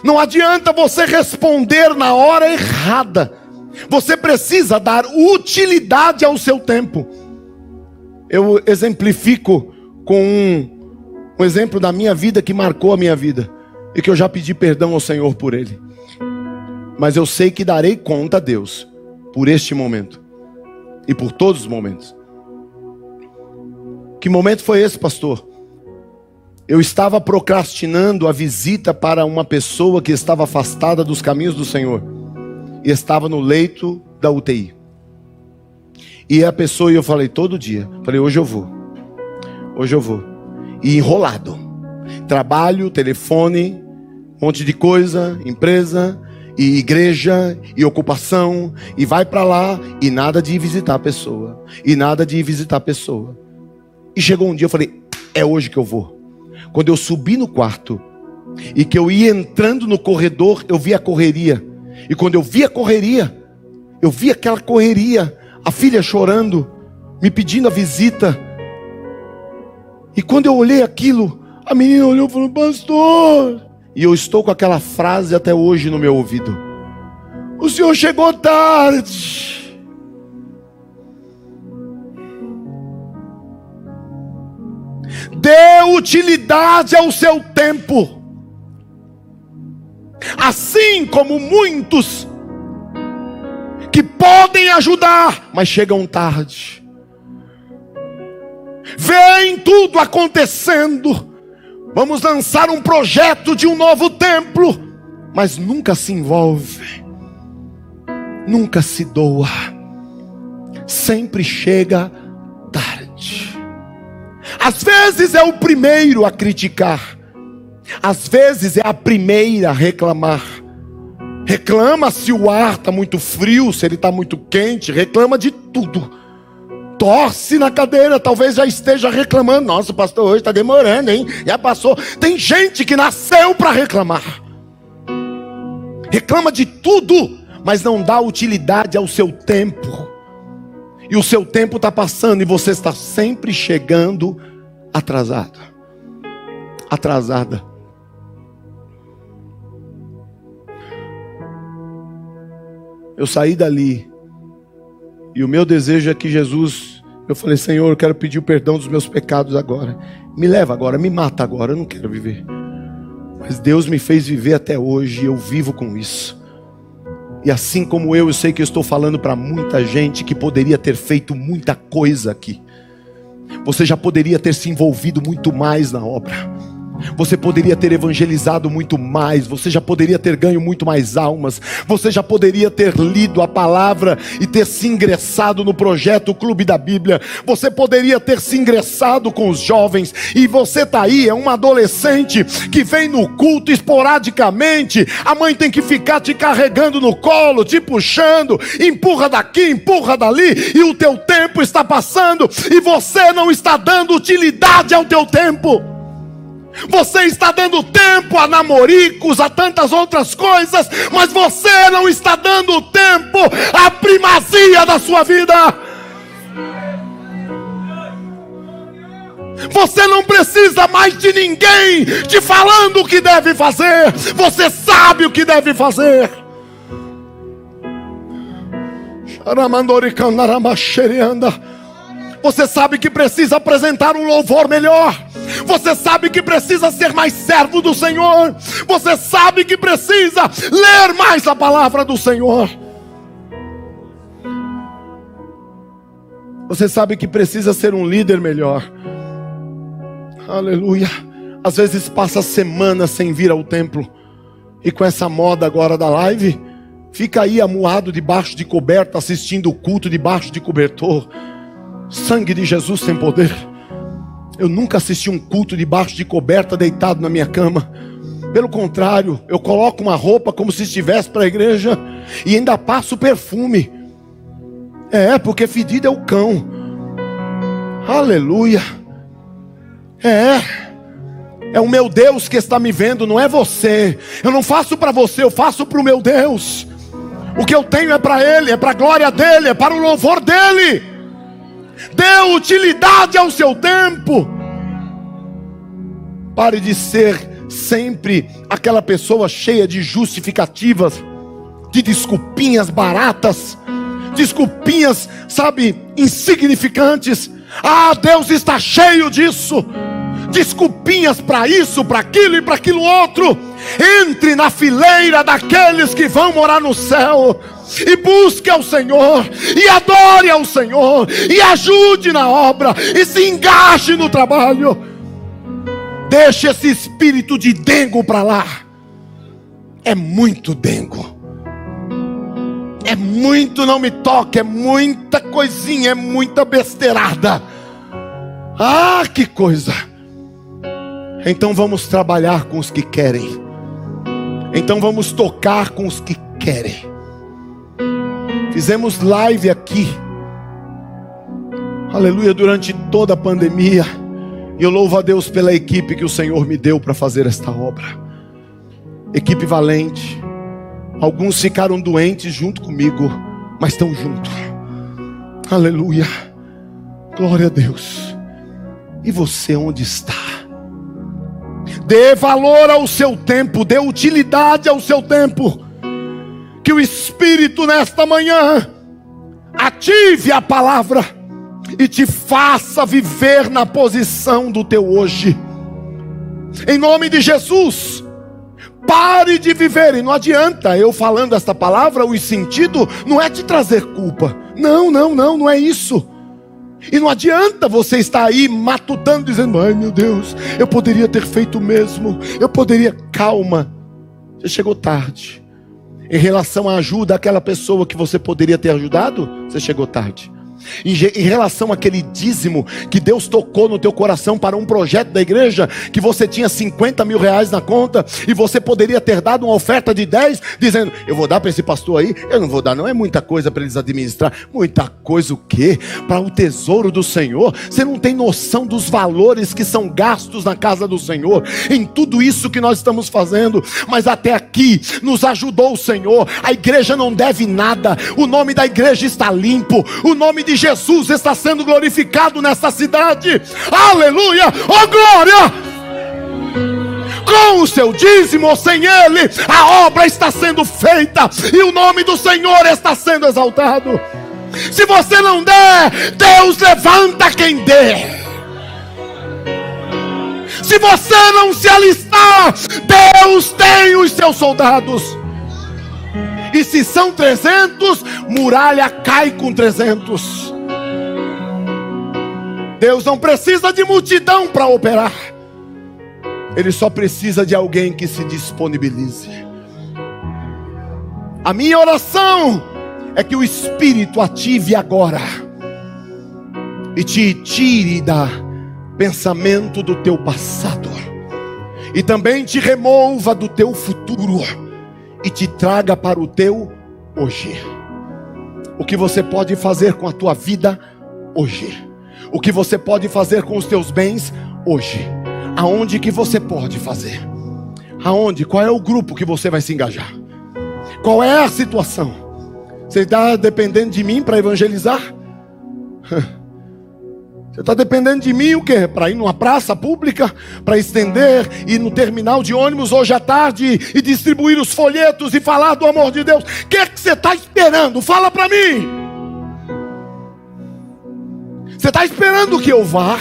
Não adianta você responder na hora errada. Você precisa dar utilidade ao seu tempo. Eu exemplifico com um exemplo da minha vida que marcou a minha vida, e que eu já pedi perdão ao Senhor por ele. Mas eu sei que darei conta a Deus por este momento e por todos os momentos. Que momento foi esse, pastor? Eu estava procrastinando a visita para uma pessoa que estava afastada dos caminhos do Senhor e estava no leito da UTI. E a pessoa, e eu falei todo dia, falei: hoje eu vou, e enrolado, trabalho, telefone, um monte de coisa, empresa, e igreja, e ocupação, e vai para lá, e nada de ir visitar a pessoa, e chegou um dia, eu falei: é hoje que eu vou. Quando eu subi no quarto, e que eu ia entrando no corredor, eu vi a correria. E quando eu vi a correria, eu vi aquela correria, a filha chorando, me pedindo a visita. E quando eu olhei aquilo, a menina olhou e falou: pastor. E eu estou com aquela frase até hoje no meu ouvido: o senhor chegou tarde. Dê utilidade ao seu tempo. Assim como muitos que podem ajudar, mas chegam tarde. Vêem tudo acontecendo. Vamos lançar um projeto de um novo templo, mas nunca se envolve. nunca se doa, sempre chega tarde. Às vezes é o primeiro a criticar, às vezes é a primeira a reclamar. Reclama se o ar está muito frio, se ele está muito quente, reclama de tudo. Torce na cadeira, talvez já esteja reclamando. Nossa, pastor, hoje está demorando, hein? Já passou. Tem gente que nasceu para reclamar. Reclama de tudo, mas não dá utilidade ao seu tempo. E o seu tempo está passando e você está sempre chegando atrasado. Atrasada. Eu saí dali e o meu desejo é que Jesus, eu falei, Senhor, eu quero pedir o perdão dos meus pecados agora. Me leva agora, me mata agora, eu não quero viver. Mas Deus me fez viver até hoje e eu vivo com isso. E assim como eu sei que eu estou falando para muita gente que poderia ter feito muita coisa aqui. Você já poderia ter se envolvido muito mais na obra. Você poderia ter evangelizado muito mais. Você já poderia ter ganho muito mais almas. Você já poderia ter lido a palavra e ter se ingressado no projeto Clube da Bíblia. Você poderia ter se ingressado com os jovens. E você está aí, é uma adolescente que vem no culto esporadicamente. A mãe tem que ficar te carregando no colo, te puxando, empurra daqui, empurra dali, e o teu tempo está passando e você não está dando utilidade ao teu tempo. Você está dando tempo a namoricos, a tantas outras coisas, mas você não está dando tempo à primazia da sua vida. Você não precisa mais de ninguém te falando o que deve fazer. Você sabe o que deve fazer. Você sabe que precisa apresentar um louvor melhor. Você sabe que precisa ser mais servo do Senhor. Você sabe que precisa ler mais a palavra do Senhor. Você sabe que precisa ser um líder melhor. Aleluia. Às vezes passa semanas sem vir ao templo. E com essa moda agora da live, fica aí amuado debaixo de coberta, assistindo o culto debaixo de cobertor. Sangue de Jesus tem poder. Eu nunca assisti um culto debaixo de coberta, deitado na minha cama. Pelo contrário, eu coloco uma roupa como se estivesse para a igreja e ainda passo perfume. Porque fedido é o cão. Aleluia. É o meu Deus que está me vendo, não é você. Eu não faço para você, eu faço para o meu Deus. O que eu tenho é para Ele, é para a glória dEle, é para o louvor dEle. Dê utilidade ao seu tempo. Pare de ser sempre aquela pessoa cheia de justificativas, de desculpinhas baratas, desculpinhas, sabe, insignificantes. Deus está cheio disso. Desculpinhas para isso, para aquilo e para aquilo outro. Entre na fileira daqueles que vão morar no céu. E busque ao Senhor, e adore ao Senhor, e ajude na obra, e se engaje no trabalho. Deixe esse espírito de dengo para lá. É muito dengo. É muito não me toque, é muita coisinha, é muita besteirada. Que coisa. Então vamos trabalhar com os que querem. Então vamos tocar com os que querem. Fizemos live aqui, aleluia, durante toda a pandemia. E eu louvo a Deus pela equipe que o Senhor me deu para fazer esta obra. Equipe valente. Alguns ficaram doentes junto comigo, mas estão juntos. Aleluia, glória a Deus. E você onde está? Dê valor ao seu tempo, dê utilidade ao seu tempo. Que o Espírito nesta manhã ative a palavra e te faça viver na posição do teu hoje. Em nome de Jesus, pare de viver. E não adianta eu falando esta palavra, o sentido não é te trazer culpa. Não é isso. E não adianta você estar aí matutando, dizendo, ai meu Deus, eu poderia ter feito o mesmo. Eu poderia, calma, você chegou tarde. Em relação à ajuda àquela pessoa que você poderia ter ajudado, você chegou tarde. Em relação àquele dízimo que Deus tocou no teu coração para um projeto da igreja, que você tinha 50 mil reais na conta, e você poderia ter dado uma oferta de 10, dizendo, eu vou dar para esse pastor aí. Eu não vou dar, não é muita coisa para eles administrar. Muita coisa o quê? Para o tesouro do Senhor. Você não tem noção dos valores que são gastos na casa do Senhor, em tudo isso que nós estamos fazendo. Mas até aqui nos ajudou o Senhor. A igreja não deve nada. O nome da igreja está limpo. O nome de Jesus está sendo glorificado nessa cidade. Aleluia, oh glória! Com o seu dízimo ou sem ele, a obra está sendo feita e o nome do Senhor está sendo exaltado. Se você não der, Deus levanta quem der. Se você não se alistar, Deus tem os seus soldados. E se são 300, muralha cai com 300. Deus não precisa de multidão para operar. Ele só precisa de alguém que se disponibilize. A minha oração é que o Espírito ative agora e te tire do pensamento do teu passado, e também te remova do teu futuro e te traga para o teu hoje. O que você pode fazer com a tua vida hoje? O que você pode fazer com os teus bens hoje? Aonde que você pode fazer? Aonde? Qual é o grupo que você vai se engajar? Qual é a situação? Você está dependendo de mim para evangelizar? Você está dependendo de mim o quê? Para ir numa praça pública, para estender, ir no terminal de ônibus hoje à tarde e distribuir os folhetos e falar do amor de Deus? O que é que você está esperando? Fala para mim. Você está esperando que eu vá?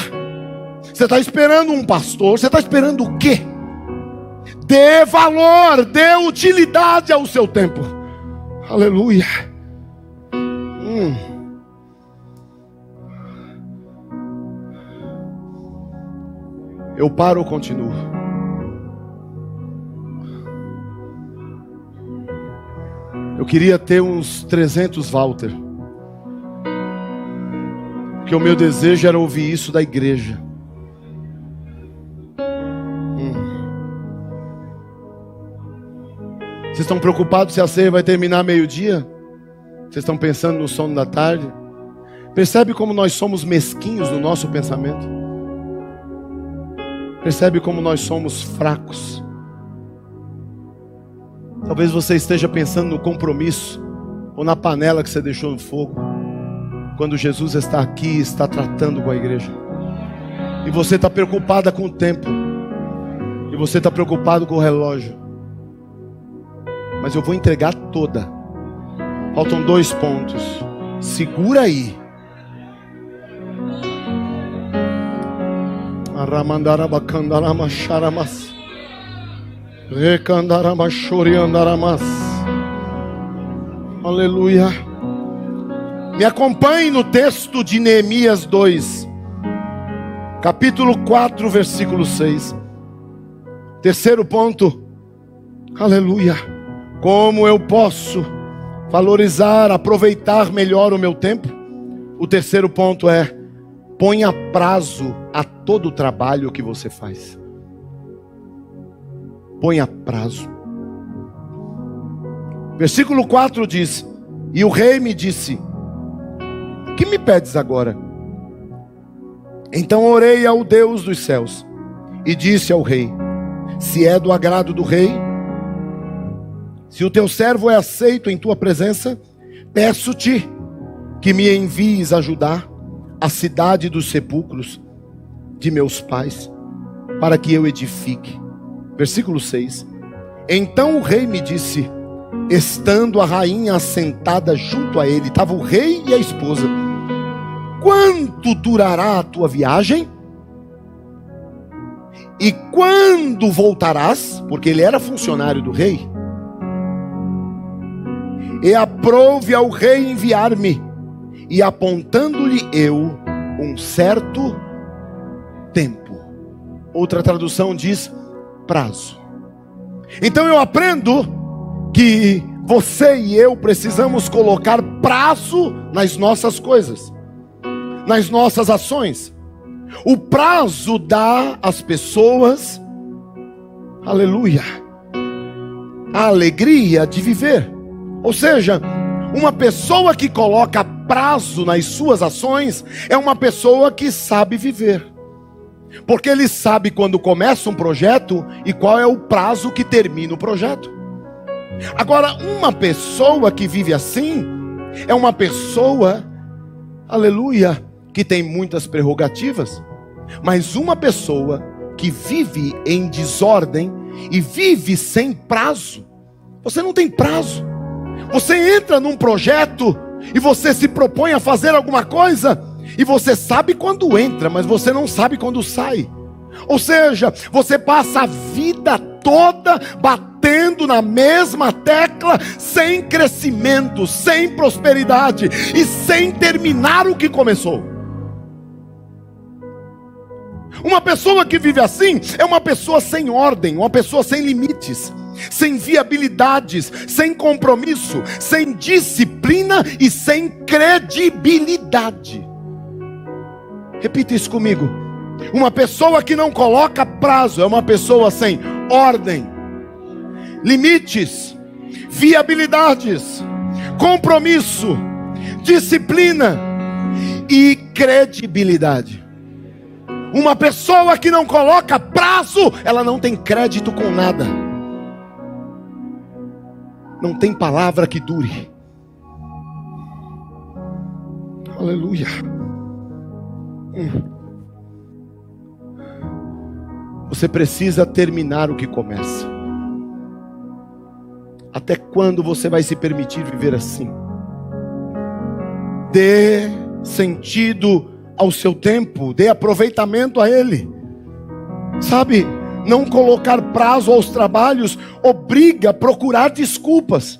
Você está esperando um pastor? Você está esperando o quê? Dê valor, dê utilidade ao seu tempo. Aleluia. Eu paro ou continuo? Eu queria ter uns 300 Walter, porque o meu desejo era ouvir isso da igreja. Vocês estão preocupados se a ceia vai terminar meio-dia? Vocês estão pensando no sono da tarde? Percebe como nós somos mesquinhos no nosso pensamento? Percebe como nós somos fracos? Talvez você esteja pensando no compromisso ou na panela que você deixou no fogo, quando Jesus está aqui e está tratando com a igreja. E você está preocupada com o tempo, e você está preocupado com o relógio. Mas eu vou entregar toda. Faltam 2 pontos. Segura aí. Aleluia. Me acompanhe no texto de Neemias 2, capítulo 4, versículo 6. Terceiro ponto. Aleluia. Como eu posso valorizar, aproveitar melhor o meu tempo? O terceiro ponto é: ponha prazo a todo o trabalho que você faz. Ponha prazo. Versículo 4 diz: e o rei me disse: que me pedes agora? Então orei ao Deus dos céus e disse ao rei: se é do agrado do rei, se o teu servo é aceito em tua presença, peço-te que me envies ajudar a cidade dos sepulcros de meus pais, para que eu edifique. Versículo 6. Então o rei me disse, estando a rainha assentada junto a ele, estava o rei e a esposa: quanto durará a tua viagem? E quando voltarás? Porque ele era funcionário do rei. E aprove ao rei enviar-me, e apontando-lhe eu um certo tempo. Outra tradução diz prazo. Então eu aprendo que você e eu precisamos colocar prazo nas nossas coisas, nas nossas ações. O prazo dá às pessoas, aleluia, a alegria de viver. Ou seja, uma pessoa que coloca prazo nas suas ações é uma pessoa que sabe viver. Porque ele sabe quando começa um projeto e qual é o prazo que termina o projeto. Agora, uma pessoa que vive assim é uma pessoa, aleluia, que tem muitas prerrogativas. Mas uma pessoa que vive em desordem e vive sem prazo, você não tem prazo. Você entra num projeto e você se propõe a fazer alguma coisa e você sabe quando entra, mas você não sabe quando sai. Ou seja, você passa a vida toda batendo na mesma tecla, sem crescimento, sem prosperidade e sem terminar o que começou. Uma pessoa que vive assim é uma pessoa sem ordem, uma pessoa sem limites, sem viabilidades, sem compromisso, sem disciplina e sem credibilidade. Repita isso comigo. Uma pessoa que não coloca prazo é uma pessoa sem ordem, limites, viabilidades, compromisso, disciplina e credibilidade. Uma pessoa que não coloca prazo, ela não tem crédito com nada. Não tem palavra que dure. Aleluia. Você precisa terminar o que começa. Até quando você vai se permitir viver assim? Dê sentido ao seu tempo, dê aproveitamento a ele. Sabe, não colocar prazo aos trabalhos obriga a procurar desculpas.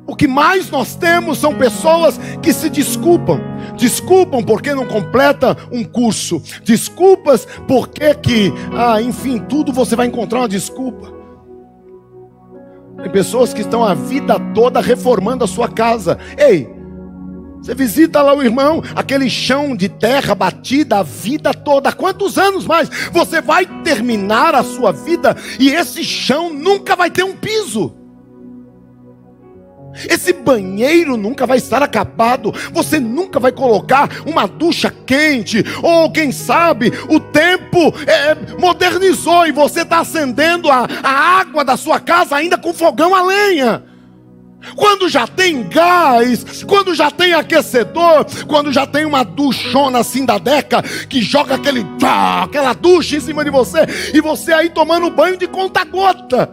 O que mais nós temos são pessoas que se desculpam. Desculpam porque não completa um curso. Desculpas porque que, enfim, tudo você vai encontrar uma desculpa. Tem pessoas que estão a vida toda reformando a sua casa. Ei, você visita lá o irmão, aquele chão de terra batida a vida toda. Há quantos anos mais? Você vai terminar a sua vida e esse chão nunca vai ter um piso. Esse banheiro nunca vai estar acabado. Você nunca vai colocar uma ducha quente. Ou quem sabe o tempo modernizou e você está acendendo a água da sua casa ainda com fogão a lenha. Quando já tem gás, quando já tem aquecedor, quando já tem uma duchona assim da Deca que joga aquela ducha em cima de você e você aí tomando banho de conta-gota.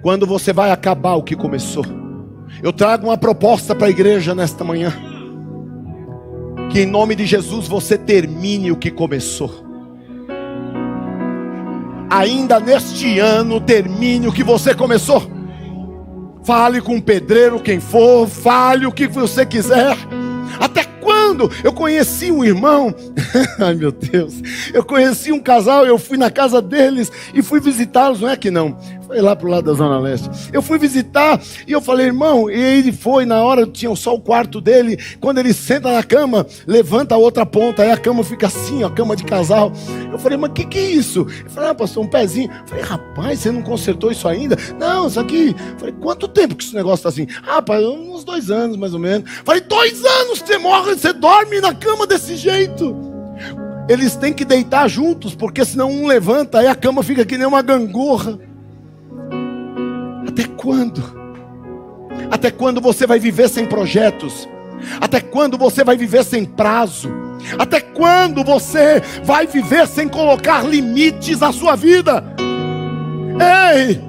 Quando você vai acabar o que começou? Eu trago uma proposta para a igreja nesta manhã. Que em nome de Jesus você termine o que começou. Ainda neste ano termine o que você começou. Fale com o pedreiro, quem for, fale o que você quiser. Até quando? Eu conheci um irmão, ai meu Deus, eu conheci um casal, eu fui na casa deles e fui visitá-los, não é que não, foi lá pro lado da Zona Leste. Eu fui visitar e eu falei, irmão, e ele foi, na hora tinha só o quarto dele, quando ele senta na cama, levanta a outra ponta, aí a cama fica assim, a cama de casal. Eu falei, mas que é isso? Ele falou, pastor, um pezinho. Eu falei, rapaz, você não consertou isso ainda? Não, isso aqui. Eu falei, quanto tempo que esse negócio tá assim? Rapaz, uns 2 anos mais ou menos. Eu falei, 2 anos você morre, você dorme na cama desse jeito. Eles têm que deitar juntos, porque senão um levanta, aí a cama fica que nem uma gangorra. Até quando? Até quando você vai viver sem projetos? Até quando você vai viver sem prazo? Até quando você vai viver sem colocar limites à sua vida? Ei,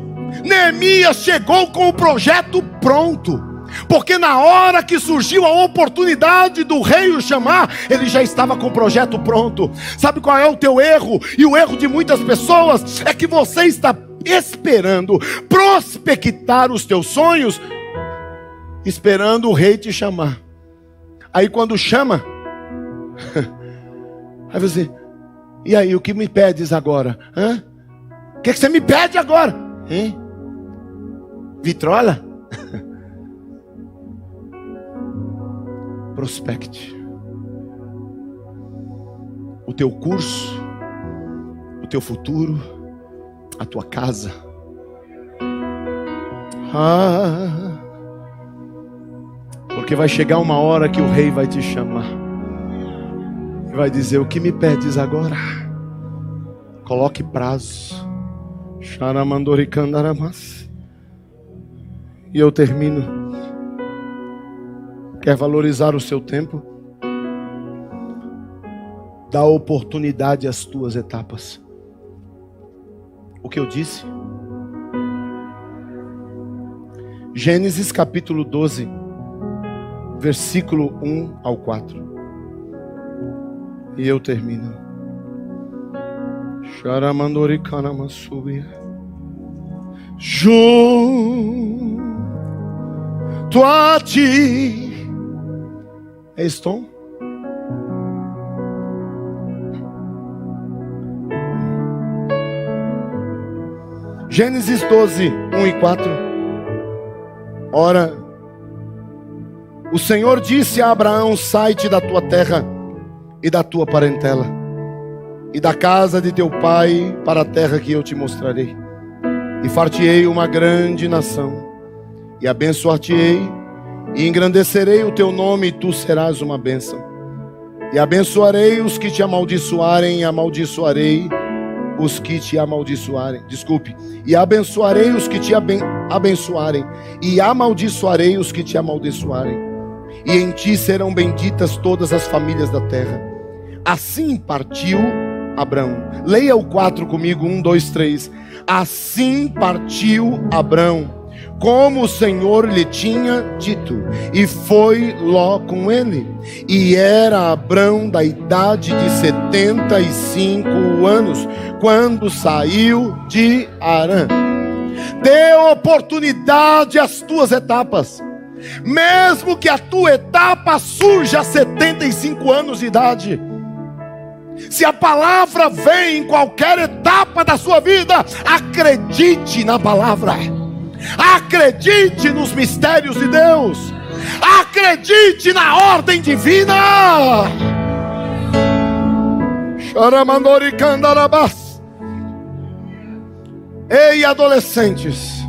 Neemias chegou com o projeto pronto, porque na hora que surgiu a oportunidade do rei o chamar, ele já estava com o projeto pronto. Sabe qual é o teu erro? E o erro de muitas pessoas é que você está esperando prospectar os teus sonhos, esperando o rei te chamar. Aí quando chama, aí você, e aí, o que me pedes agora? O que você me pede agora? Hein? Vitrola? Prospecte. O teu curso, o teu futuro, a tua casa. Porque vai chegar uma hora que o rei vai te chamar e vai dizer: o que me pedes agora? Coloque prazo. E eu termino. Quer valorizar o seu tempo? Dá oportunidade às tuas etapas. O que eu disse? Gênesis capítulo 12, versículo 1 ao 4. E eu termino. Junto a ti. É esse tom? Gênesis 12, 1 e 4. Ora, o Senhor disse a Abraão: sai-te da tua terra e da tua parentela e da casa de teu pai para a terra que eu te mostrarei, e far-te-ei uma grande nação, e abençoar-te-ei, e engrandecerei o teu nome, e tu serás uma bênção. E abençoarei os que te amaldiçoarem, e amaldiçoarei os que te amaldiçoarem. E abençoarei os que te abençoarem, e amaldiçoarei os que te amaldiçoarem. E em ti serão benditas todas as famílias da terra. Assim partiu Abrão. Leia o 4 comigo, 1, 2, 3. Assim partiu Abrão, como o Senhor lhe tinha dito, e foi Ló com ele. E era Abrão da idade de 75 anos, quando saiu de Harã. Dê oportunidade às tuas etapas. Mesmo que a tua etapa surja a 75 anos de idade. Se a palavra vem em qualquer etapa da sua vida, acredite na palavra. Acredite nos mistérios de Deus. Acredite na ordem divina. Ei, adolescentes,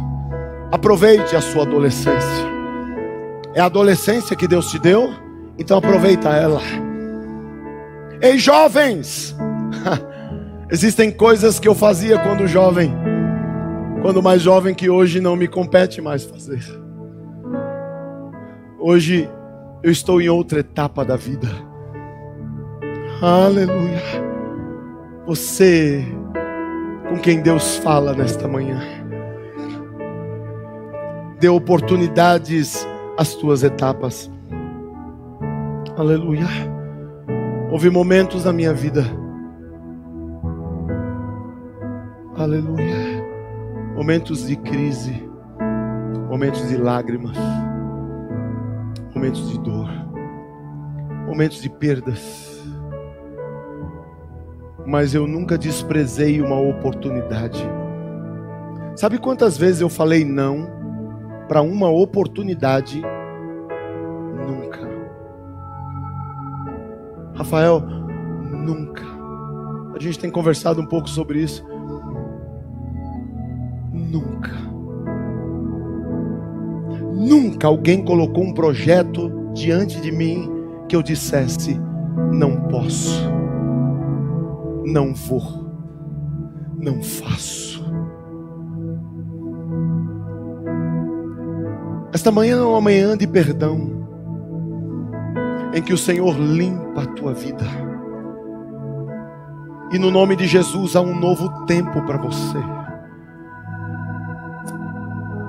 aproveite a sua adolescência. É a adolescência que Deus te deu, então aproveita ela. Ei, jovens, existem coisas que eu fazia quando jovem, quando mais jovem, que hoje não me compete mais fazer. Hoje eu estou em outra etapa da vida. Aleluia. Você com quem Deus fala nesta manhã, dê oportunidades às tuas etapas. Aleluia. Houve momentos na minha vida, aleluia, momentos de crise, momentos de lágrimas, momentos de dor, momentos de perdas, mas eu nunca desprezei uma oportunidade. Sabe quantas vezes eu falei não para uma oportunidade? Nunca. Rafael, nunca. A gente tem conversado um pouco sobre isso. Nunca alguém colocou um projeto diante de mim que eu dissesse: não posso, não vou, não faço. Esta manhã é uma manhã de perdão, em que o Senhor limpa a tua vida, e no nome de Jesus há um novo tempo para você.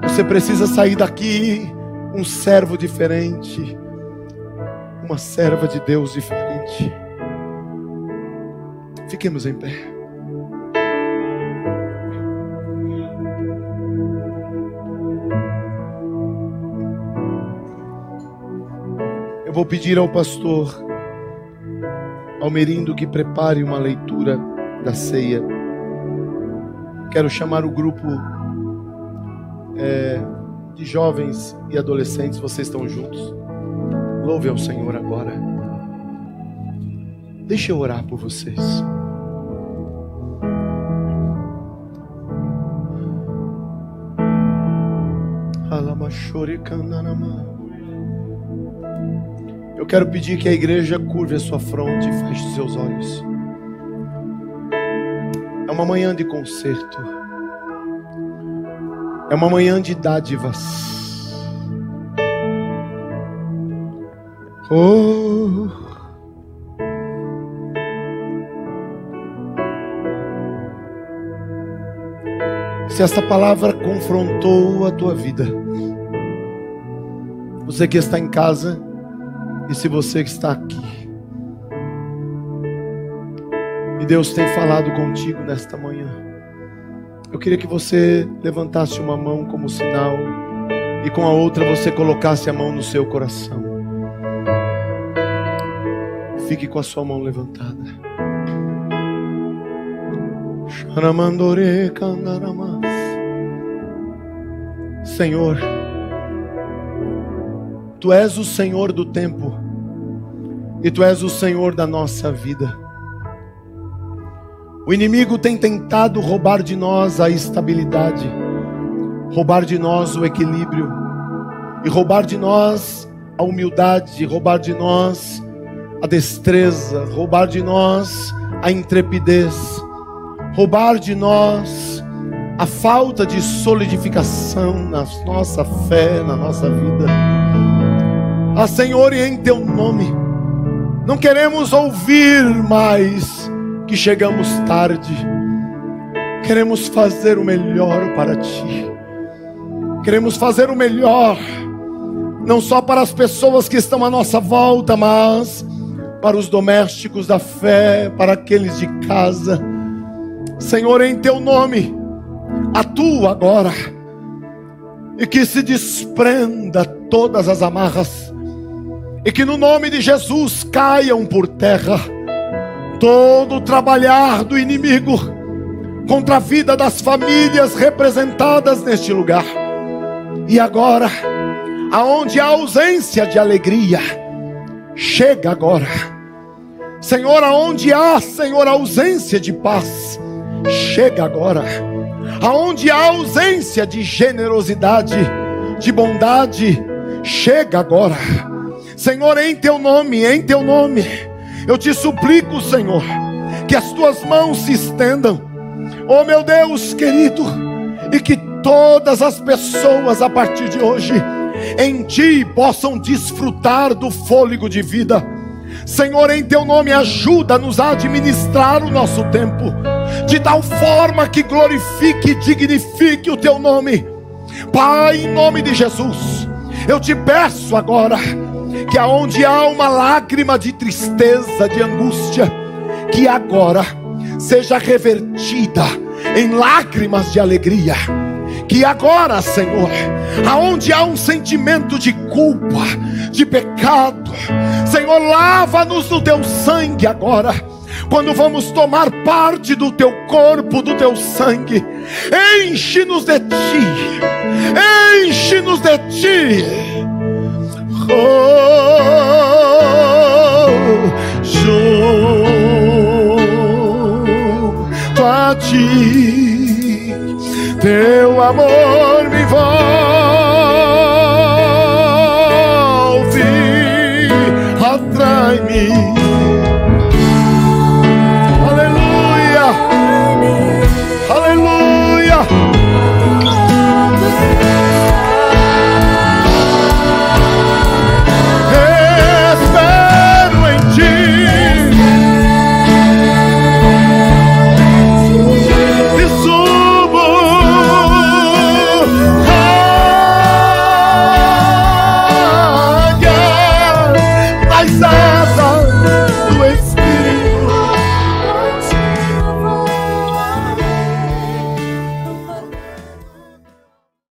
Você precisa sair daqui um servo diferente, uma serva de Deus diferente. Fiquemos em pé. Eu vou pedir ao pastor Almerindo que prepare uma leitura da ceia. Quero chamar o grupo de jovens e adolescentes. Vocês estão juntos? Louve ao Senhor agora. Deixa eu orar por vocês. Eu quero pedir que a igreja curve a sua fronte e feche os seus olhos. É uma manhã de concerto. É uma manhã de dádivas. Oh. Se esta palavra confrontou a tua vida, você que está em casa e se você que está aqui, e Deus tem falado contigo nesta manhã, eu queria que você levantasse uma mão como sinal e com a outra você colocasse a mão no seu coração. Fique com a sua mão levantada. Senhor, Tu és o Senhor do tempo e Tu és o Senhor da nossa vida. O inimigo tem tentado roubar de nós a estabilidade, roubar de nós o equilíbrio, e roubar de nós a humildade, roubar de nós a destreza, roubar de nós a intrepidez, roubar de nós a falta de solidificação na nossa fé, na nossa vida. Ah, Senhor, e em Teu nome, não queremos ouvir mais que chegamos tarde. Queremos fazer o melhor para Ti. Queremos fazer o melhor, não só para as pessoas que estão à nossa volta, mas para os domésticos da fé, para aqueles de casa. Senhor, em Teu nome, atua agora, e que se desprenda todas as amarras, e que no nome de Jesus caiam por terra todo o trabalhar do inimigo contra a vida das famílias representadas neste lugar. E agora, aonde há ausência de alegria, chega agora. Senhor, aonde há, Senhor, ausência de paz, chega agora. Aonde há ausência de generosidade, de bondade, chega agora. Senhor, em Teu nome, eu Te suplico, Senhor, que as Tuas mãos se estendam, oh meu Deus querido, e que todas as pessoas a partir de hoje em Ti possam desfrutar do fôlego de vida. Senhor, em Teu nome, ajuda-nos a administrar o nosso tempo de tal forma que glorifique e dignifique o Teu nome. Pai, em nome de Jesus, eu Te peço agora que aonde há uma lágrima de tristeza, de angústia, que agora seja revertida em lágrimas de alegria. Que agora, Senhor, aonde há um sentimento de culpa, de pecado, Senhor, lava-nos no Teu sangue agora. Quando vamos tomar parte do Teu corpo, do Teu sangue, enche-nos de Ti, enche-nos de Ti. Oh, junto a Ti, Teu amor me envolve, atrai-me.